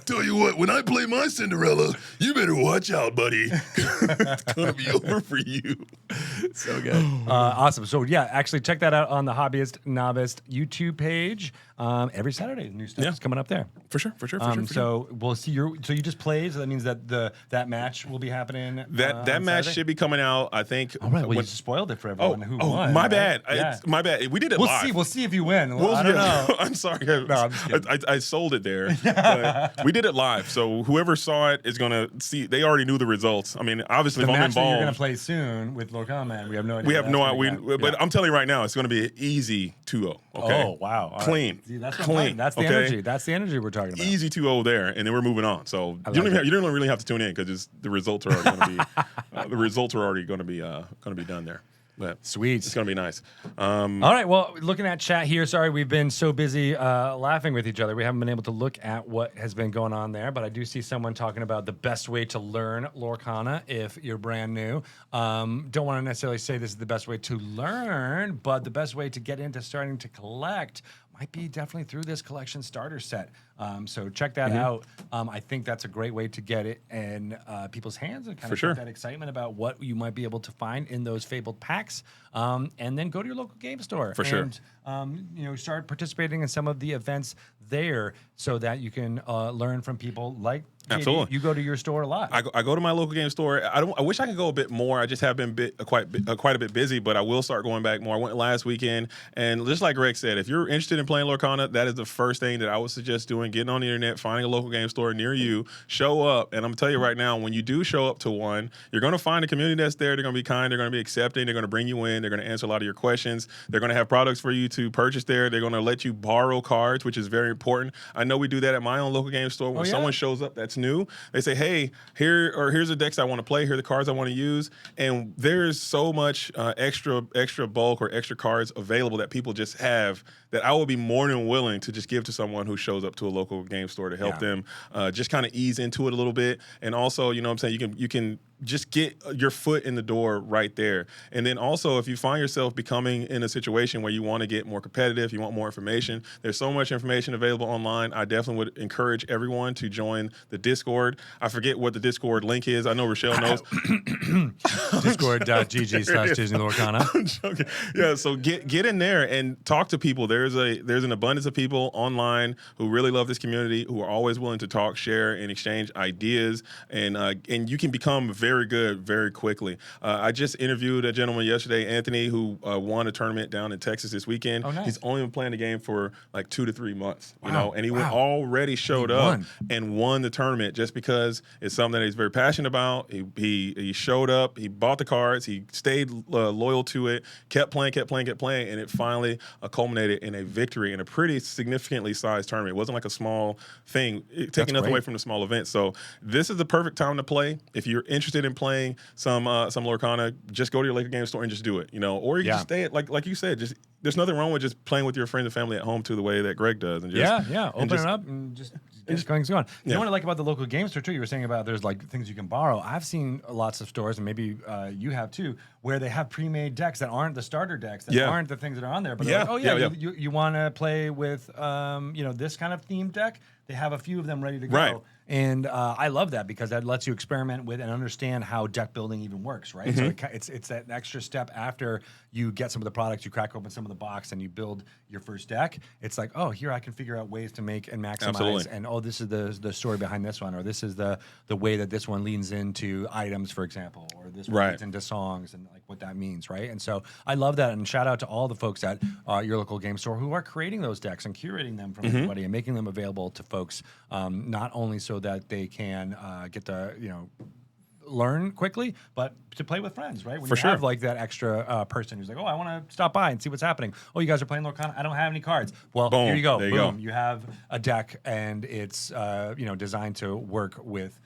Tell you what, when I play my Cinderella, you better watch out, buddy. It's gonna be over for you. So good. Awesome. So actually check that out on the Hobbyist Novice YouTube page. Every Saturday, new stuff is coming up there. For sure. So we'll see so you just played, so that means that that match will be happening. That on match Saturday? should be coming out, I think. All right. Well, you spoiled it for everyone who won. My right? bad. Yeah. It's my bad. We did it We'll live. see. We'll see if you win. I don't know. I'm sorry. I'm just kidding. I sold it there. But we did it live, so whoever saw it is gonna see. They already knew the results. I mean, obviously, The if I'm match that you're involved, gonna play soon with Lorcana, man, we have no idea. we have no idea. idea. But I'm telling you right now, it's gonna be an easy 2-0. Okay. Oh wow! All right. Clean. See, that's what I'm Clean. talking- That's the Okay? energy. That's the energy we're talking about. Easy 2-0 there, and then we're moving on. So like you it. don't really have to tune in because the results are already going to be going to be done there. But Sweet. it's going to be nice. All right. Well, looking at chat here. Sorry, we've been so busy laughing with each other. We haven't been able to look at what has been going on there. But I do see someone talking about the best way to learn Lorcana if you're brand new. Don't want to necessarily say this is the best way to learn, but the best way to get into starting to collect might be definitely through this collection starter set. So check that out. I think that's a great way to get it in people's hands and kind For of sure. get that excitement about what you might be able to find in those fabled packs. And then go to your local game store. For sure. And start participating in some of the events there so that you can learn from people like JD. Absolutely. You go to your store a lot. I go to my local game store. I wish I could go a bit more. I just have been quite a bit busy, but I will start going back more. I went last weekend, and just like Greg said, if you're interested in playing Lorcana, that is the first thing that I would suggest doing. Getting on the internet, finding a local game store near you, show up, and I'm gonna tell you right now, when you do show up to one, you're gonna find a community that's there. They're gonna be kind. They're gonna be accepting. They're gonna bring you in. They're gonna answer a lot of your questions. They're gonna have products for you to purchase there. They're gonna let you borrow cards, which is very important. I know we do that at my own local game store. When someone shows up that's new, they say, hey, here's the decks I want to play, here are the cards I want to use. And there's so much extra bulk or extra cards available that people just have that I would be more than willing to just give to someone who shows up to a local game store to help them just kind of ease into it a little bit. And also, you know what I'm saying, you can just get your foot in the door right there. And then also, if you find yourself becoming in a situation where you want to get more competitive, you want more information, there's so much information available online. I definitely would encourage everyone to join the Discord. I forget what the Discord link is. I know Rochelle knows. Discord.gg/DisneyLorcana. I'm joking. Yeah, so get in there and talk to people. There's an abundance of people online who really love this community, who are always willing to talk, share, and exchange ideas, and you can become very good very quickly. I just interviewed a gentleman yesterday, Anthony, who won a tournament down in Texas this weekend. Oh, nice. He's only been playing the game for like 2 to 3 months, you Wow. know, and he Wow. already showed He up won. and won the tournament just because it's something that he's very passionate about. He showed up, he bought the cards, he stayed loyal to it, kept playing, and it finally culminated in a victory in a pretty significantly sized tournament. It wasn't like a small thing, taking nothing away from the small event. So this is the perfect time to play. If you're interested in playing some Lorcana, just go to your local game store and just do it, you know, or you can just stay at, like you said, just there's nothing wrong with just playing with your friends and family at home too, the way that Greg does, and just open it up and just get things going. You know what I like about the local game store too? You were saying about there's like things you can borrow. I've seen lots of stores, and maybe you have too, where they have pre-made decks that aren't the starter decks, that aren't the things that are on there. But they're like, oh yeah, you want to play with this kind of themed deck? They have a few of them ready to go. Right. And I love that because that lets you experiment with and understand how deck building even works, right? So it's that extra step after you get some of the products, you crack open some of the box, and you build your first deck. It's like, oh, here I can figure out ways to make and maximize. Absolutely. And oh, this is the story behind this one, or this is the way that this one leans into items, for example, or this one leans into songs and like what that means, right? And so I love that. And shout out to all the folks at your local game store who are creating those decks and curating them for everybody and making them available to folks, not only so that they can get to learn quickly, but to play with friends, right? When you have like that extra person who's like, oh, I want to stop by and see what's happening. Oh, you guys are playing Lorcana? I don't have any cards. Well, Boom. Here you go. There you Boom. go. You have a deck, and it's designed to work with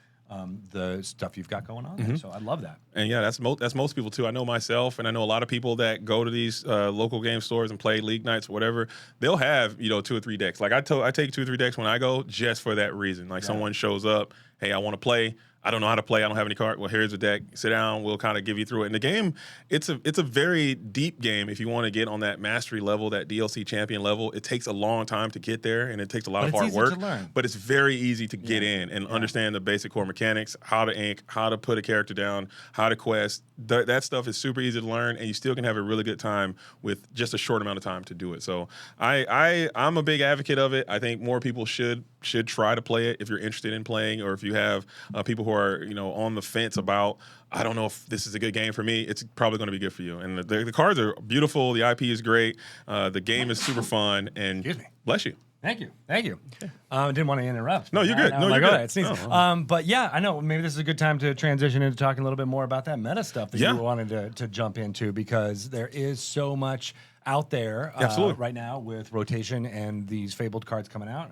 the stuff you've got going on there. So I love that. And yeah, that's most people too. I know myself, and I know a lot of people that go to these local game stores and play league nights or whatever. They'll have 2 or 3 decks. Like I take 2 or 3 decks when I go just for that reason. Like someone shows up, hey, I want to play. I don't know how to play. I don't have any card. Well, here's a deck. Sit down. We'll kind of give you through it. And the game, it's a very deep game. If you want to get on that mastery level, that DLC champion level, it takes a long time to get there, and it takes a lot of hard work. But it's very easy to get in and understand the basic core mechanics, how to ink, how to put a character down, how to quest. That stuff is super easy to learn, and you still can have a really good time with just a short amount of time to do it. So I'm a big advocate of it. I think more people should try to play it if you're interested in playing, or if you have people who are on the fence about, I don't know if this is a good game for me. It's probably going to be good for you. And the cards are beautiful. The IP is great. The game is super fun. And Excuse me. Bless you. Thank you. Didn't want to interrupt. No, you're good. No, you're like, good. all right, sneeze. But yeah, I know. Maybe this is a good time to transition into talking a little bit more about that meta stuff that you wanted to jump into, because there is so much out there right now with rotation and these fabled cards coming out.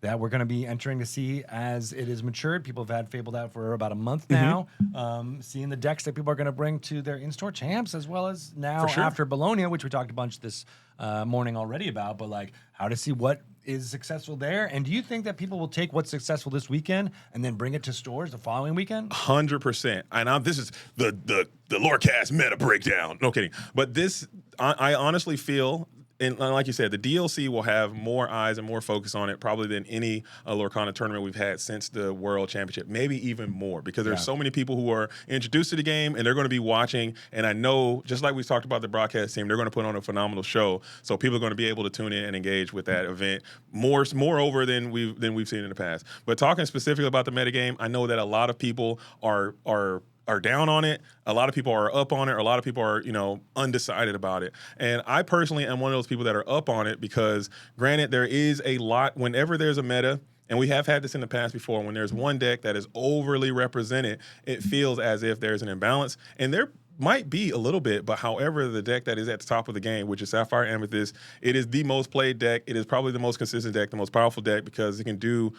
That we're going to be entering to see as it is matured. People have had Fabled out for about a month now. Seeing the decks that people are going to bring to their in-store champs, as well as now after Bologna, which we talked a bunch this morning already about, but like how to see what is successful there. And do you think that people will take what's successful this weekend and then bring it to stores the following weekend? 100%. And this is the Lorecast meta breakdown. No kidding. But this, I honestly feel, and like you said, the DLC will have more eyes and more focus on it probably than any Lorcana tournament we've had since the World Championship, maybe even more, because there's so many people who are introduced to the game, and they're going to be watching. And I know, just like we talked about the broadcast team, they're going to put on a phenomenal show. So people are going to be able to tune in and engage with that event moreover than we've seen in the past. But talking specifically about the metagame, I know that a lot of people are down on it. A lot of people are up on it, or a lot of people are, undecided about it. And I personally am one of those people that are up on it, because granted, there is a lot, whenever there's a meta, and we have had this in the past before, when there's one deck that is overly represented, it feels as if there's an imbalance. And there might be a little bit, but however, the deck that is at the top of the game, which is Sapphire Amethyst, it is the most played deck. It is probably the most consistent deck, the most powerful deck, because it can do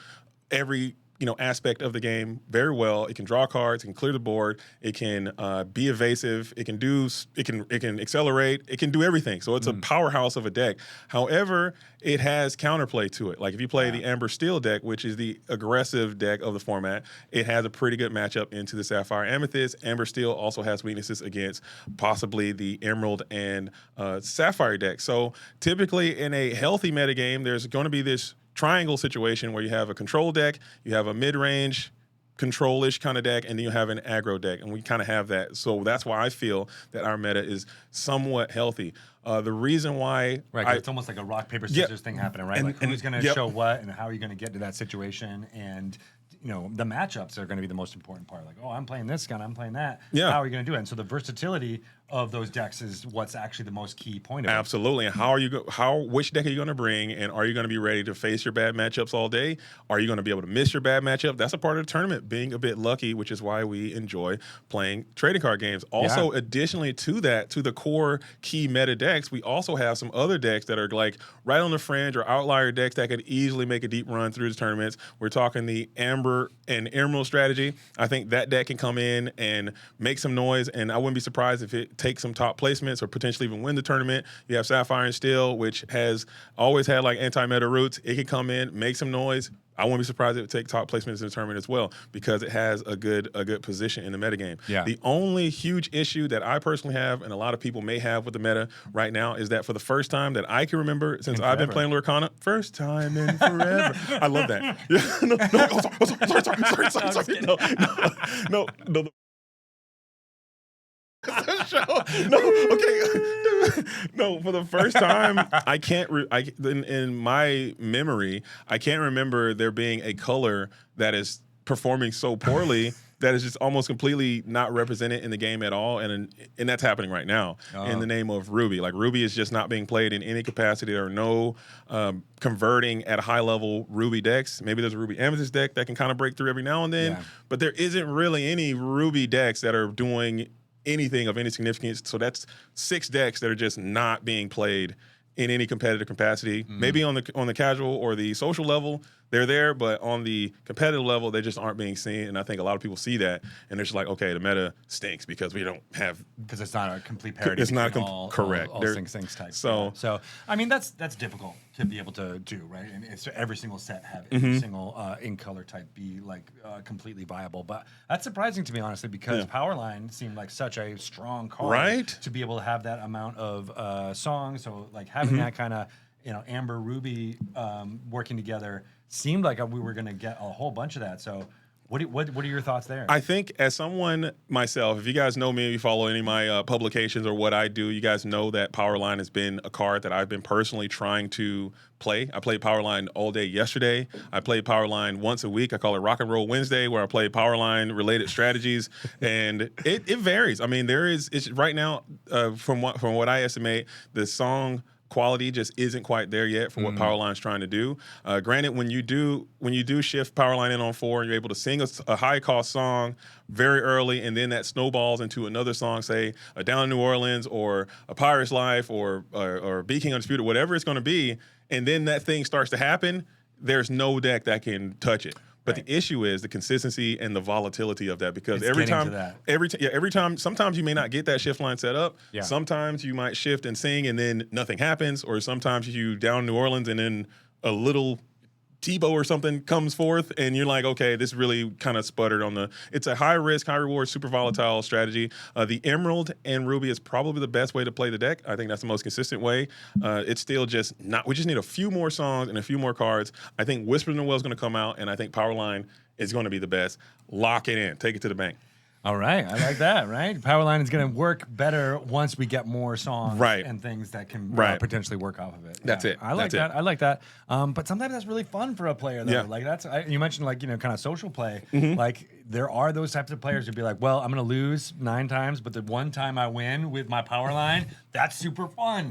every aspect of the game very well. It can draw cards, it can clear the board, it can be evasive, it can accelerate, it can do everything. So it's a powerhouse of a deck. However, it has counterplay to it. Like if you play the Amber Steel deck, which is the aggressive deck of the format, it has a pretty good matchup into the Sapphire Amethyst. Amber Steel also has weaknesses against possibly the Emerald and Sapphire deck. So typically in a healthy metagame, there's going to be this triangle situation where you have a control deck, you have a mid-range control-ish kind of deck, and then you have an aggro deck, and we kind of have that. So that's why I feel that our meta is somewhat healthy. The reason why... Right, 'cause it's almost like a rock, paper, scissors thing happening, right? Like who's going to show what, and how are you going to get to that situation, and... the matchups are going to be the most important part. Like, oh, I'm playing this gun, I'm playing that. Yeah. How are you going to do it? And so the versatility of those decks is what's actually the most key point of it. Absolutely. And which deck are you going to bring, and are you going to be ready to face your bad matchups all day? Are you going to be able to miss your bad matchup? That's a part of the tournament, being a bit lucky, which is why we enjoy playing trading card games. Also, additionally to that, to the core key meta decks, we also have some other decks that are like right on the fringe or outlier decks that could easily make a deep run through the tournaments. We're talking the Amber Ember and Emerald strategy. I think that deck can come in and make some noise, and I wouldn't be surprised if it takes some top placements or potentially even win the tournament. You have Sapphire and Steel, which has always had like anti-meta roots. It can come in, make some noise. I wouldn't be surprised if it take top placements in the tournament as well because it has a good position in the metagame. Yeah. The only huge issue that I personally have, and a lot of people may have with the meta right now, is that for the first time that I can remember since I've been playing Lorcana, first time in forever. I love that. Sorry. No. No, for the first time, I can't. In my memory, I can't remember there being a color that is performing so poorly that is just almost completely not represented in the game at all, and that's happening right now in the name of Ruby. Like Ruby is just not being played in any capacity. There are no converting at a high level Ruby decks. Maybe there's a Ruby Amethyst deck that can kind of break through every now and then, but there isn't really any Ruby decks that are doing anything of any significance. So that's 6 decks that are just not being played in any competitive capacity. Maybe on the casual or the social level, they're there, but on the competitive level, they just aren't being seen. And I think a lot of people see that, and they're just like, okay, the meta stinks because we don't have because it's not a complete parity. It's not correct. All things type. So I mean that's difficult to be able to do, right? And it's every single set have every single in color type be like completely viable. But that's surprising to me honestly because Powerline seemed like such a strong card, right? To be able to have that amount of songs. So like having that kind of Amber Ruby working together seemed like we were going to get a whole bunch of that. So what are your thoughts there? I think as someone myself, if you guys know me, if you follow any of my publications or what I do, you guys know that Powerline has been a card that I've been personally trying to play. I played Powerline all day yesterday. I played Powerline once a week. I call it Rock and Roll Wednesday, where I play Powerline related strategies, and it varies. I mean, it's right now from what I estimate, the song quality just isn't quite there yet for what Powerline's trying to do. Granted, when you do shift Powerline in on 4 and you're able to sing a high cost song very early, and then that snowballs into another song, say a Down in New Orleans or a Pirate's Life or Be King Undisputed, whatever it's going to be, and then that thing starts to happen, there's no deck that can touch it. But the issue is the consistency and the volatility of that, because every time, sometimes you may not get that shift line set up. Yeah. Sometimes you might shift and sing and then nothing happens, or sometimes you down New Orleans and then a little Tebow or something comes forth and you're like, okay, this really kind of sputtered on it's a high risk, high reward, super volatile strategy. The Emerald and Ruby is probably the best way to play the deck. I think that's the most consistent way. It's still just not, we just need a few more songs and a few more cards. I think Whisper in the Well is going to come out, and I think Powerline is going to be the best. Lock it in. Take it to the bank. All right, I like that, right? Powerline is going to work better once we get more songs and things that can potentially work off of it. That's it. I like that. I like that. But sometimes that's really fun for a player, though. Yeah. Like you mentioned, like, kind of social play. Like there are those types of players who'd be like, well, I'm going to lose 9 times, but the one time I win with my Powerline, that's super fun.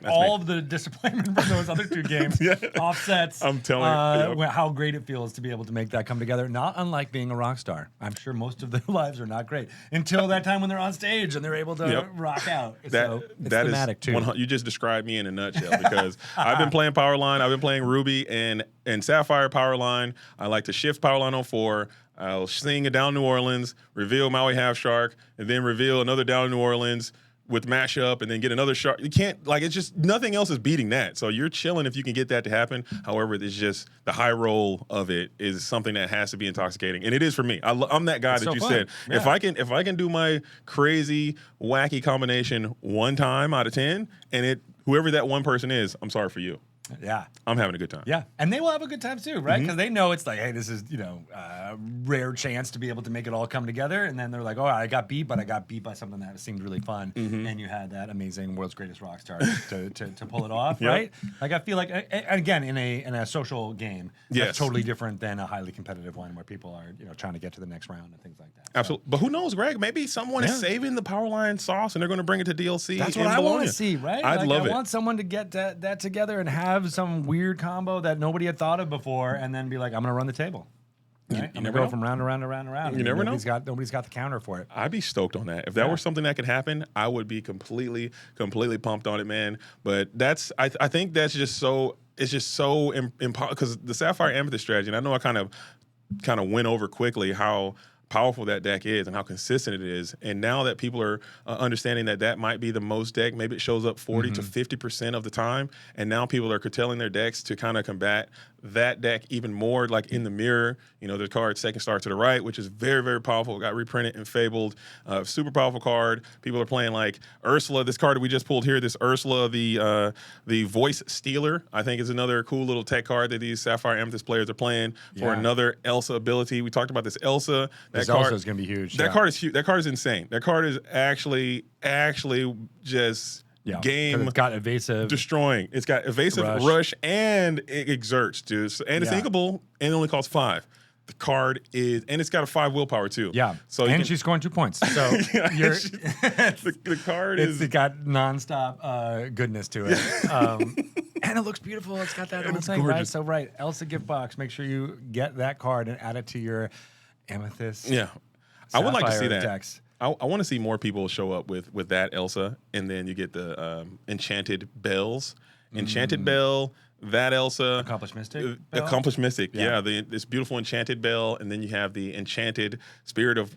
All of the disappointment from those other 2 games offsets. I'm telling you, how great it feels to be able to make that come together. Not unlike being a rock star. I'm sure most of their lives are not great until that time when they're on stage and they're able to rock out. So it's thematic too. You just described me in a nutshell, because I've been playing Powerline. I've been playing Ruby and Sapphire Powerline. I like to shift Powerline on 4. I'll sing a Down New Orleans, reveal Maui Half Shark, and then reveal another Down New Orleans with mashup, and then get another shark. You can't, it's just nothing else is beating that. So you're chilling if you can get that to happen. However, it's just the high roll of it is something that has to be intoxicating, and it is for me. I'm that guy that you said. Yeah. If I can do my crazy wacky combination 1 time out of 10, and whoever that one person is, I'm sorry for you. Yeah. I'm having a good time. Yeah. And they will have a good time too, right? Because they know it's like, hey, this is, rare chance to be able to make it all come together. And then they're like, oh, I got beat, but I got beat by something that seemed really fun. And you had that amazing world's greatest rock star to pull it off, right? Like, I feel like, again, in a social game, that's totally different than a highly competitive one where people are, trying to get to the next round and things like that. Absolutely. So, but who knows, Greg? Maybe someone is saving the Powerline sauce and they're going to bring it to DLC. That's what I want to see, right? I'd love it. I want someone to get that together and have some weird combo that nobody had thought of before, and then be like, I'm going to run the table. Right? I'm going to go from round to round to round to round. You never know. Nobody's got the counter for it. I'd be stoked on that. If that were something that could happen, I would be completely pumped on it, man. But I think that's just so, it's just so impossible, because the Sapphire Amethyst strategy, and I know I kind of kind of went over quickly how powerful that deck is and how consistent it is. And now that people are understanding that that might be the most deck, maybe it shows up 40 to 50% of the time. And now people are curtailing their decks to kind of combat that deck even more. Like in the mirror, you know, the card Second Star to the Right, which is very, very powerful. It got reprinted and Fabled. Super powerful card. People are playing like Ursula. This card that we just pulled here, this Ursula, the Voice Stealer, I think is another cool little tech card that these Sapphire Amethyst players are playing for another Elsa ability. We talked about this Elsa. This Elsa is going to be huge. That card is huge. That card is insane. That card is actually just game. It's got evasive, destroying. It's got evasive, rush, and it exerts, dude. And it's inkable, and it only costs 5. The card is, and it's got a 5 willpower too. Yeah. So and she's scoring 2 points. So you're, the card is. It's got nonstop goodness to it. And it looks beautiful. It's got that whole thing, right? So Elsa gift box. Make sure you get that card and add it to your Amethyst. Yeah. I would like to see that. Decks. I want to see more people show up with that Elsa, and then you get the Enchanted Bells. Enchanted Bell, that Elsa. Accomplished Mystic? Accomplished Mystic, yeah. This beautiful Enchanted Bell, and then you have the Enchanted Spirit of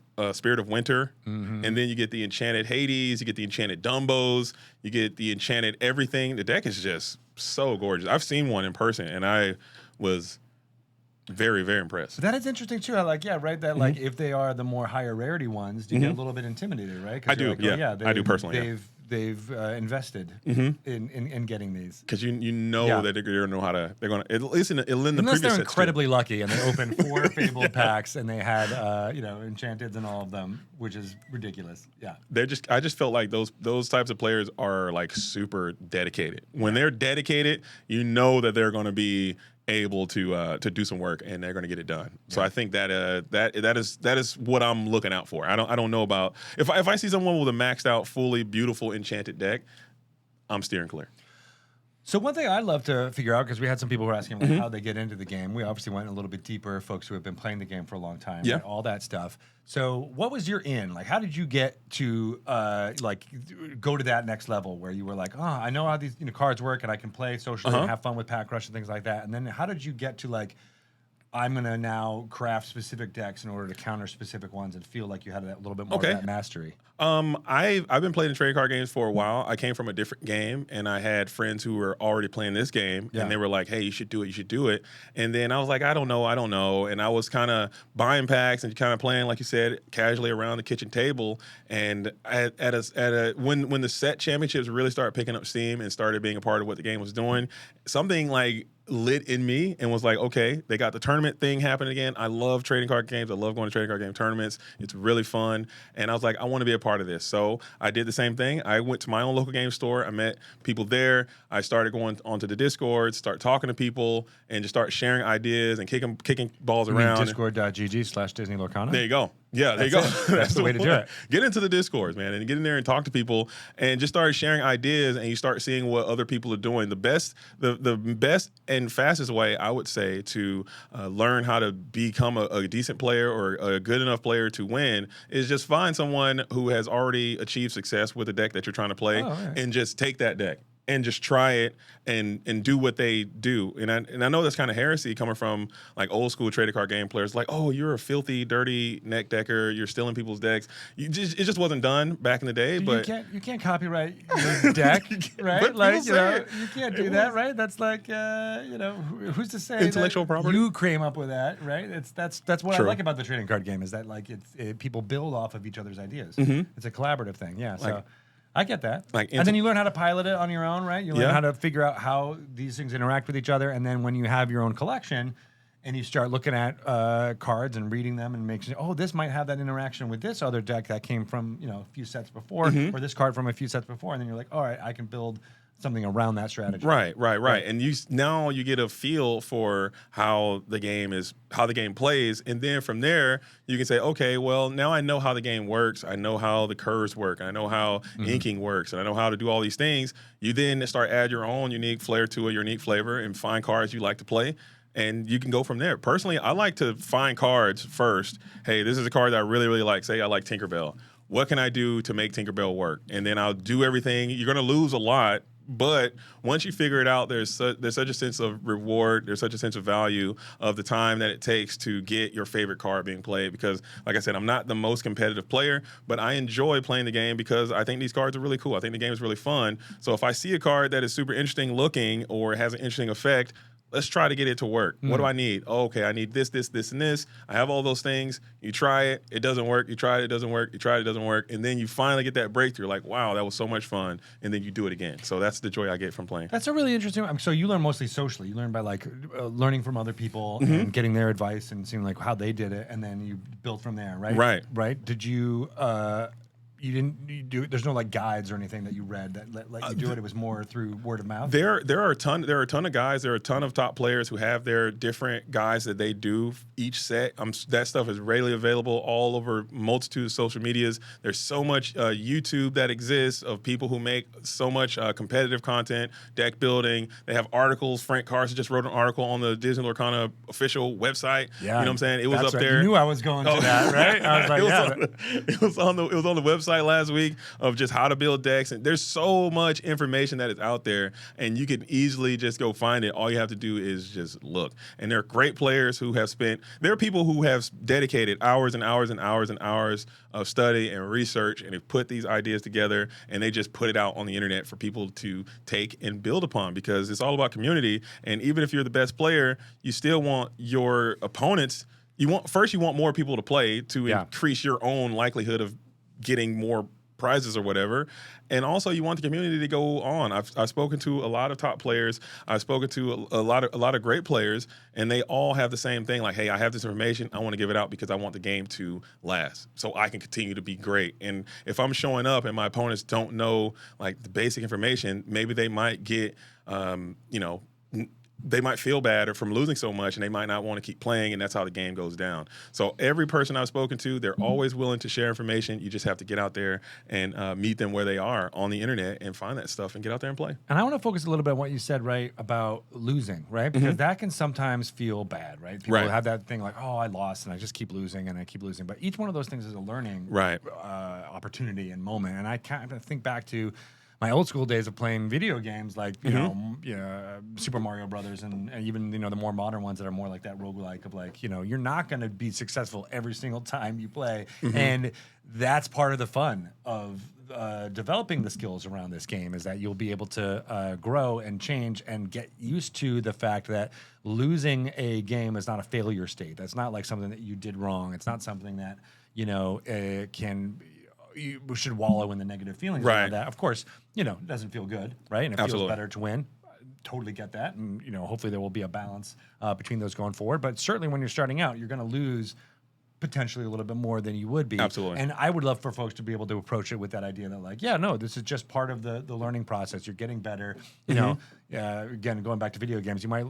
Winter, and then you get the Enchanted Hades, you get the Enchanted Dumbos, you get the Enchanted everything. The deck is just so gorgeous. I've seen one in person, and I was very, very impressed. That is interesting too. I like, that like if they are the more higher rarity ones, you get a little bit intimidated, right? I do, like, I do personally. They've invested in getting these because you know that they're gonna know how to. They're gonna at least in the unless previous they're sets incredibly lucky and they open 4 Fabled packs and they had Enchanteds and all of them, which is ridiculous. Yeah, I just felt like those types of players are like super dedicated. When they're dedicated, you know that they're going to be able to do some work and they're going to get it done. So I think that is what I'm looking out for. I don't know about if I see someone with a maxed out, fully beautiful enchanted deck, I'm steering clear. So one thing I'd love to figure out, because we had some people who were asking how they get into the game. We obviously went a little bit deeper, folks who have been playing the game for a long time, right? All that stuff. So what was your in? Like, how did you get to go to that next level where you were like, I know how these cards work and I can play socially and have fun with Pack Rush and things like that. And then how did you get to like, I'm going to now craft specific decks in order to counter specific ones and feel like you had a little bit more of that mastery? I've been playing trading card games for a while. I came from a different game, and I had friends who were already playing this game, and they were like, hey, you should do it. And then I was like, I don't know. And I was kind of buying packs and kind of playing, like you said, casually around the kitchen table. And when the set championships really started picking up steam and started being a part of what the game was doing, something like lit in me and was like, okay, they got the tournament thing happening again. I love trading card games. I love going to trading card game tournaments. It's really fun. And I was like, I want to be a part of this. So I did the same thing. I went to my own local game store. I met people there. I started going onto the Discord, start talking to people, and just start sharing ideas and kicking balls around. Discord.gg/DisneyLorcana. There you go. Yeah, there you go. That's the way to do it. Get into the Discords, man, and get in there and talk to people and just start sharing ideas, and you start seeing what other people are doing. The best and fastest way, I would say, to learn how to become a decent player or a good enough player to win is just find someone who has already achieved success with the deck that you're trying to play and just take that deck and just try it and do what they do. And I know that's kind of heresy coming from like old school trading card game players. Like, oh, you're a filthy, dirty neck decker. You're stealing people's decks. It just wasn't done back in the day. But you can't copyright your deck, right? But like you can't do that, right? That's like who's to say intellectual property? You came up with that, right? That's what I like about the trading card game is that like people build off of each other's ideas. It's a collaborative thing, yeah. So. I get that. And then you learn how to pilot it on your own, right? You learn how to figure out how these things interact with each other. And then when you have your own collection and you start looking at cards and reading them and making, this might have that interaction with this other deck that came from, a few sets before, or this card from a few sets before. And then you're like, all right, I can build something around that strategy. Right. And now you get a feel for how the game plays, and then from there you can say, okay, well, now I know how the game works. I know how the curves work. I know how inking works, and I know how to do all these things. You then start add your own unique flair to a unique flavor and find cards you like to play. And you can go from there. Personally, I like to find cards first. Hey, this is a card that I really, really like. Say I like Tinkerbell. What can I do to make Tinkerbell work? And then I'll do everything. You're going to lose a lot But once you figure it out, there's such a sense of reward. There's such a sense of value of the time that it takes to get your favorite card being played. Because, like I said, I'm not the most competitive player, but I enjoy playing the game because I think these cards are really cool. I think the game is really fun. So if I see a card that is super interesting looking or has an interesting effect, let's try to get it to work. What do I need? Oh, okay, I need this, this, this, and this. I have all those things. You try it, it doesn't work. You try it, it doesn't work. You try it, it doesn't work. And then you finally get that breakthrough, like, wow, that was so much fun. And then you do it again. So that's the joy I get from playing. That's a really interesting. So you learn mostly socially. You learn by like learning from other people and getting their advice and seeing like how they did it, and then you build from there, right? Right. Right. Did you? You do. There's no like guides or anything that you read that let you do it. It was more through word of mouth. There are a ton of guys. There are a ton of top players who have their different guides that they do each set. That stuff is readily available all over multitude of social medias. There's so much YouTube that exists of people who make so much competitive content, deck building. They have articles. Frank Carson just wrote an article on the Disney Lorcana official website. Yeah, you know what I'm saying? It was that's up right. there. You knew I was going to that, right? I was like, it was on the website last week of just how to build decks, and there's so much information that is out there, and you can easily just go find it. All you have to do is just look. And there are great players who have spent. There are people who have dedicated hours and hours and hours and hours of study and research, and have put these ideas together, and they just put it out on the internet for people to take and build upon, because it's all about community. And even if you're the best player, you still want your opponents. You want more people to play to increase your own likelihood of getting more prizes or whatever. And also you want the community to go on. I've spoken to a lot of top players. I've spoken to a lot of great players, and they all have the same thing. Like, hey, I have this information. I want to give it out because I want the game to last so I can continue to be great. And if I'm showing up and my opponents don't know like the basic information, maybe they might get, they might feel bad or from losing so much, and they might not want to keep playing, and that's how the game goes down. So every person I've spoken to, they're always willing to share information. You just have to get out there and meet them where they are on the internet and find that stuff and get out there and play. And I want to focus a little bit on what you said, right, about losing, right? Because that can sometimes feel bad, right? People have that thing like, oh, I lost, and I just keep losing, and I keep losing. But each one of those things is a learning opportunity and moment. And I kind of think back to my old school days of playing video games, like Super Mario Brothers, and even the more modern ones that are more like that roguelike of like you're not going to be successful every single time you play, and that's part of the fun of developing the skills around this game, is that you'll be able to grow and change and get used to the fact that losing a game is not a failure state. That's not like something that you did wrong. It's not something that you should wallow in the negative feelings around that. Of course, it doesn't feel good, right? And it feels better to win. Totally get that. And, hopefully there will be a balance between those going forward. But certainly when you're starting out, you're going to lose potentially a little bit more than you would be. Absolutely. And I would love for folks to be able to approach it with that idea that like, this is just part of the learning process. You're getting better. Again, going back to video games, you might,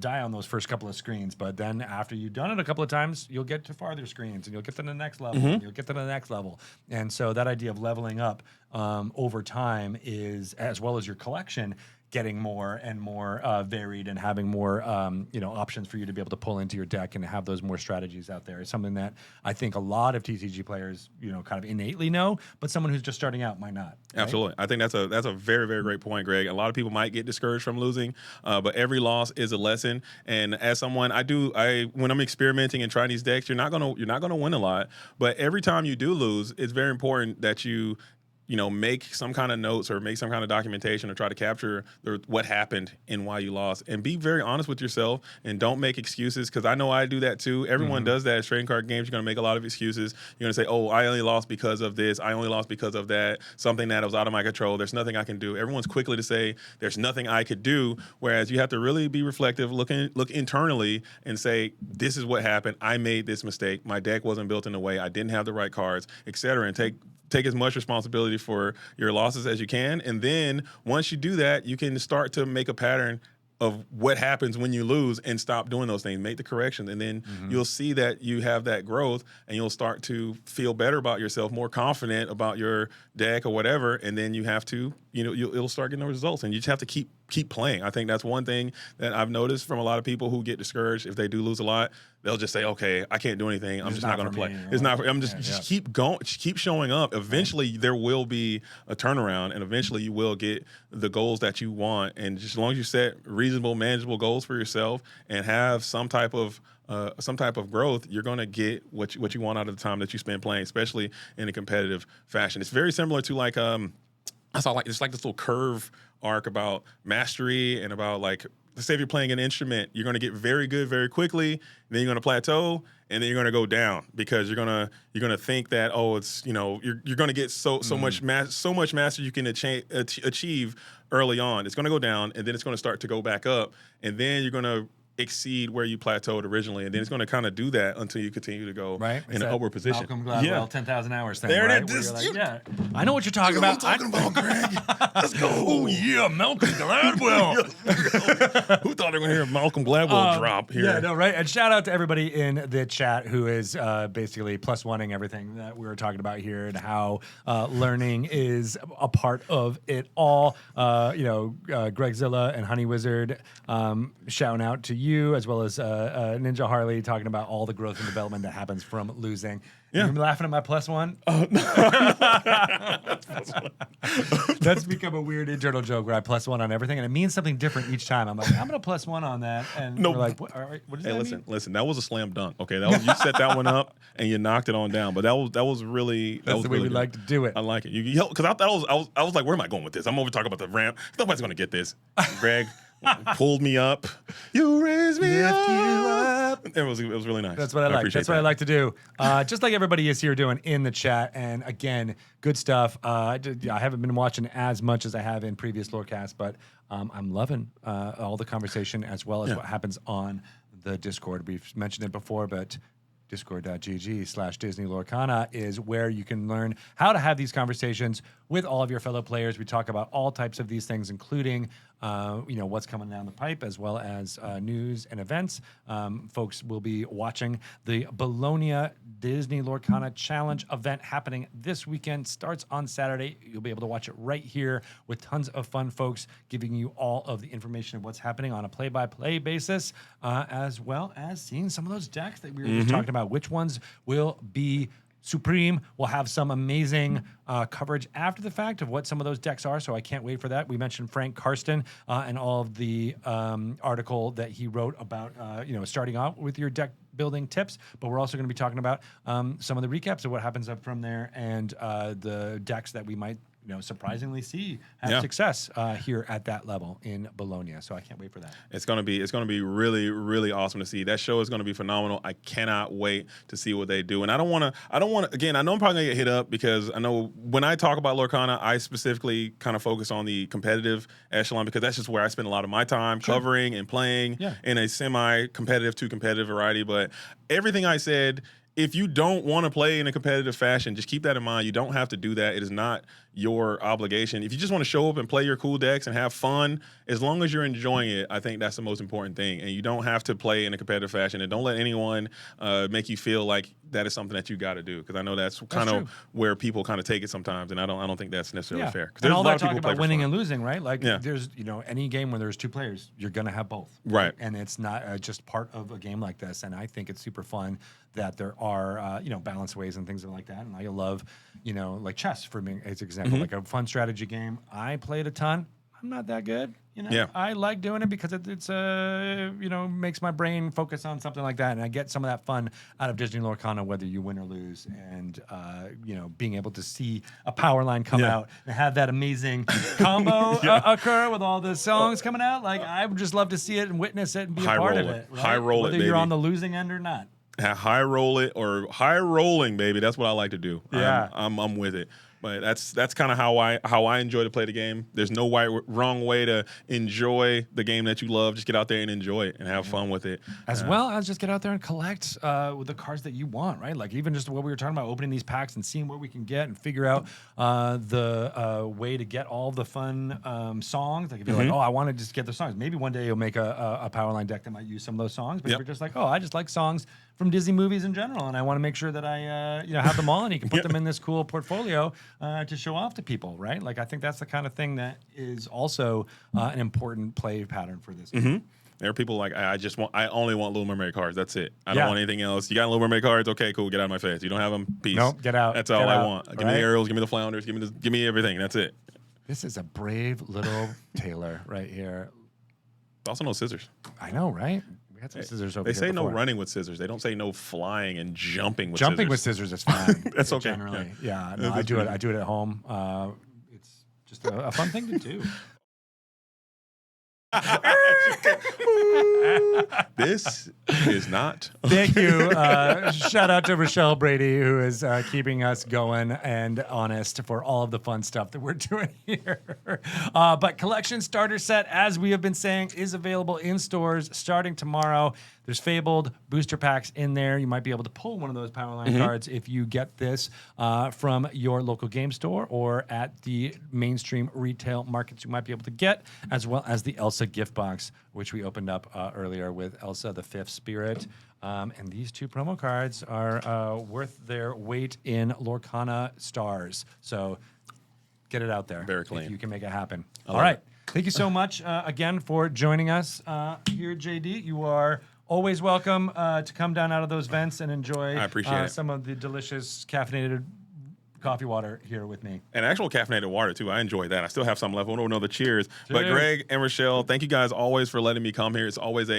die on those first couple of screens, but then after you've done it a couple of times, you'll get to farther screens and you'll get to the next level and you'll get to the next level. And so that idea of leveling up over time is, as well as your collection, getting more and more varied and having more options for you to be able to pull into your deck and have those more strategies out there. It's something that I think a lot of TCG players kind of innately know, but someone who's just starting out might not. Right? Absolutely. I think that's a very, very great point, Greg. A lot of people might get discouraged from losing, but every loss is a lesson. And as someone, when I'm experimenting and trying these decks, you're not gonna win a lot, but every time you do lose, it's very important that you make some kind of notes or make some kind of documentation or try to capture what happened and why you lost, and be very honest with yourself and don't make excuses, because I know I do that too. Everyone does that. At trading card games, you're going to make a lot of excuses. You're going to say, oh, I only lost because of this. I only lost because of that. Something that was out of my control. There's nothing I can do. Everyone's quickly to say there's nothing I could do, whereas you have to really be reflective, look internally and say, this is what happened. I made this mistake. My deck wasn't built in a way. I didn't have the right cards, etc., and take as much responsibility for your losses as you can. And then once you do that, you can start to make a pattern of what happens when you lose and stop doing those things. Make the corrections, and then you'll see that you have that growth, and you'll start to feel better about yourself, more confident about your deck or whatever. And then you have to, it'll start getting the results, and you just have to keep playing. I think that's one thing that I've noticed from a lot of people who get discouraged if they do lose a lot. They'll just say, "Okay, I can't do anything. I'm just not going to play. It's not. I'm just keep going, just keep showing up. Eventually, there will be a turnaround, and eventually, you will get the goals that you want. And just as long as you set reasonable, manageable goals for yourself and have some type of growth, you're going to get what you want out of the time that you spend playing, especially in a competitive fashion. It's very similar to like I saw it's like this little curve arc about mastery and about like. Let's say if you're playing an instrument, you're going to get very good very quickly, then you're going to plateau, and then you're going to go down because you're going to think that it's you're going to get so much mastery you can achieve early on. It's going to go down, and then it's going to start to go back up, and then you're going to exceed where you plateaued originally, and then it's going to kind kind of do that until you continue to go in an upward position. Malcolm Gladwell, 10,000 hours thing. There right? it is. Like, I know what you're talking about. What I'm talking about, Greg. Let's go. Oh yeah, Malcolm Gladwell. Who thought they were going to hear a Malcolm Gladwell drop here? Yeah, no, right. And shout out to everybody in the chat who is basically plus oneing everything that we were talking about here and how learning is a part of it all. Gregzilla and Honey Wizard shouting out to you, as well as Ninja Harley talking about all the growth and development that happens from losing. Yeah. You're laughing at my plus one? Oh, no. That's become a weird internal joke where I plus one on everything, and it means something different each time. I'm like, I'm going to plus one on that. And we're like, what does that mean? Listen, that was a slam dunk. Okay, that was, you set that one up, and you knocked it on down. But that was really... That's the way we like to do it. I like it. Because I was like, where am I going with this? I'm over talking about the ramp. Nobody's going to get this. Greg... pulled me up. You raised me up. It was really nice. That's what I like. That's what I like to do. Just like everybody is here doing in the chat. And again, good stuff. I haven't been watching as much as I have in previous Lorecasts, but I'm loving all the conversation as well as what happens on the Discord. We've mentioned it before, but discord.gg/Disney Lorcana is where you can learn how to have these conversations with all of your fellow players. We talk about all types of these things, including what's coming down the pipe, as well as news and events. Folks will be watching the Bologna Disney Lorcana Challenge event happening this weekend. Starts on Saturday. You'll be able to watch it right here with tons of fun folks giving you all of the information of what's happening on a play-by-play basis, as well as seeing some of those decks that we were just talking about. Which ones will be supreme? We'll have some amazing coverage after the fact of what some of those decks are, so I can't wait for that. We mentioned Frank Karsten and all of the article that he wrote about starting out with your deck building tips, but we're also going to be talking about some of the recaps of what happens up from there and the decks that we might surprisingly see have success here at that level in Bologna. So I can't wait for that. It's gonna be really, really awesome to see. That show is gonna be phenomenal. I cannot wait to see what they do. And I don't wanna again, I know I'm probably gonna get hit up because I know when I talk about Lorcana, I specifically kind of focus on the competitive echelon because that's just where I spend a lot of my time covering and playing in a semi-competitive to competitive variety. But everything I said, if you don't want to play in a competitive fashion, just keep that in mind. You don't have to do that. It is not your obligation. If you just want to show up and play your cool decks and have fun, as long as you're enjoying it, I think that's the most important thing. And you don't have to play in a competitive fashion. And don't let anyone make you feel like that is something that you got to do. Because I know that's kind of where people kind of take it sometimes, and I don't think that's necessarily fair. And all that talk about winning and losing, right? Like there's any game where there's two players, you're gonna have both, right? And it's not just part of a game like this. And I think it's super fun that there are balanced ways and things like that. And I love like chess for me as an example, like a fun strategy game. I played a ton. I'm not that good. I like doing it because it's makes my brain focus on something like that, and I get some of that fun out of Disney Lorcana, whether you win or lose, and being able to see a power line come out and have that amazing combo occur with all the songs coming out. Like I would just love to see it and witness it and be a part of it. Right? High roll whether it, baby. You're on the losing end or not. High roll it or high rolling, baby. That's what I like to do. Yeah, I'm with it. But that's kind of how I enjoy to play the game. There's no wrong way to enjoy the game that you love. Just get out there and enjoy it and have fun with it. As well as just get out there and collect with the cards that you want, right? Like even just what we were talking about, opening these packs and seeing what we can get and figure out the way to get all the fun songs. Like if you're like, oh, I want to just get the songs. Maybe one day you'll make a Powerline deck that might use some of those songs. But if you're just like, oh, I just like songs from Disney movies in general, and I want to make sure that I have them all, and you can put them in this cool portfolio to show off to people, right? Like I think that's the kind of thing that is also an important play pattern for this. There are people like I only want Little Mermaid cards. That's it. I don't want anything else. You got Little Mermaid cards? Okay, cool. Get out of my face. You don't have them? Peace. Nope, get out. That's all I want. Give me the Ariels. Give me the Flounders. Give me everything. That's it. This is a brave little Taylor right here. Also, no scissors. I know, right? We had some scissors over They here say before. no running with scissors. They don't say no flying and jumping with Jumping with scissors. scissors is fine. That's okay. Generally, yeah. No, That's I do it. pretty I do it at home. It's just a fun thing to do. This is not. Thank you. Shout out to Rochelle Brady, who is keeping us going and honest for all of the fun stuff that we're doing here. But Collection Starter Set, as we have been saying, is available in stores starting tomorrow. There's Fabled booster packs in there. You might be able to pull one of those Powerline cards if you get this from your local game store or at the mainstream retail markets you might be able to get, as well as the Elsa gift box, which we opened up earlier with Elsa the Fifth Spirit. And these two promo cards are worth their weight in Lorcana stars. So get it out there. Very clean. If you can make it happen. All right. Thank you so much again for joining us here, JD. You are always welcome to come down out of those vents and enjoy I appreciate it. some of the delicious caffeinated coffee water here with me. And actual caffeinated water, too. I enjoy that. I still have some left. We'll know the cheers. But Greg and Rochelle, thank you guys always for letting me come here. It's always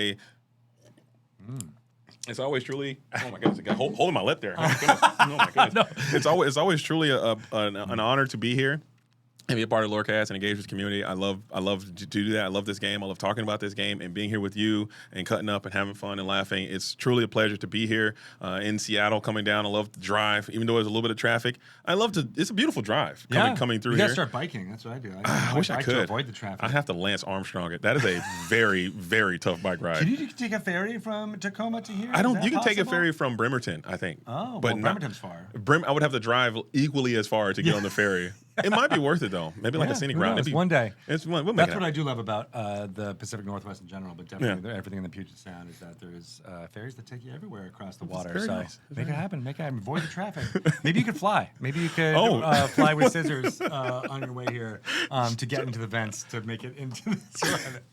It's always truly. Oh my goodness! Holding my lip there. Oh my goodness! No. It's always truly an honor to be here and be a part of Lorecast and engage with the community. I love to do that. I love this game. I love talking about this game and being here with you and cutting up and having fun and laughing. It's truly a pleasure to be here in Seattle. Coming down, I love the drive, even though there's a little bit of traffic. I love to. It's a beautiful drive coming through you here. gotta start biking. That's what I do. I wish I could to avoid the traffic. I have to Lance Armstrong it. That is a very, very tough bike ride. Can you take a ferry from Tacoma to here? I don't. Is that You can take a possible? ferry from Bremerton, I think. Oh, but well, Bremerton's far. I would have to drive equally as far to get on the ferry. It might be worth it though. Maybe like a scenic who route. knows? Maybe One day. We'll make That's it what I happen. do love about the Pacific Northwest in general, but definitely everything in the Puget Sound is that there's ferries that take you everywhere across the water. very So nice. make it happen. Make it happen. Avoid the traffic. Maybe you could fly. Maybe you could Oh. fly with scissors on your way here to get into the vents to make it into the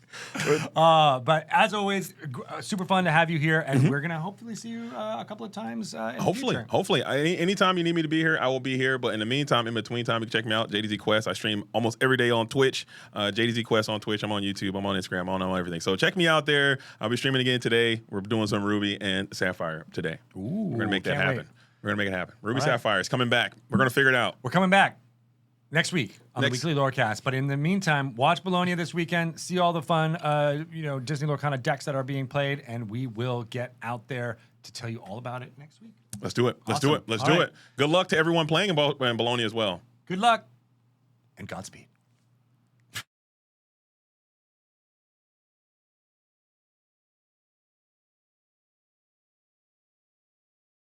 but as always, super fun to have you here, and we're gonna hopefully see you a couple of times. In the future. Hopefully. Anytime you need me to be here, I will be here. But in the meantime, in between time, you can check me out, JDZQuest. I stream almost every day on Twitch. JDZQuest on Twitch. I'm on YouTube. I'm on Instagram. I'm on everything. So check me out there. I'll be streaming again today. We're doing some Ruby and Sapphire today. We're gonna make that can't happen. wait. We're gonna make it happen. Ruby All right. Sapphire is coming back. We're gonna figure it out. We're coming back next week on Next- the Weekly Lorecast. But in the meantime, watch Bologna this weekend. See all the fun, Disney Lorcana decks that are being played, and we will get out there to tell you all about it next week. Let's do it. Let's do Awesome. it. Let's All do right. it. Good luck to everyone playing in Bologna as well. Good luck and Godspeed.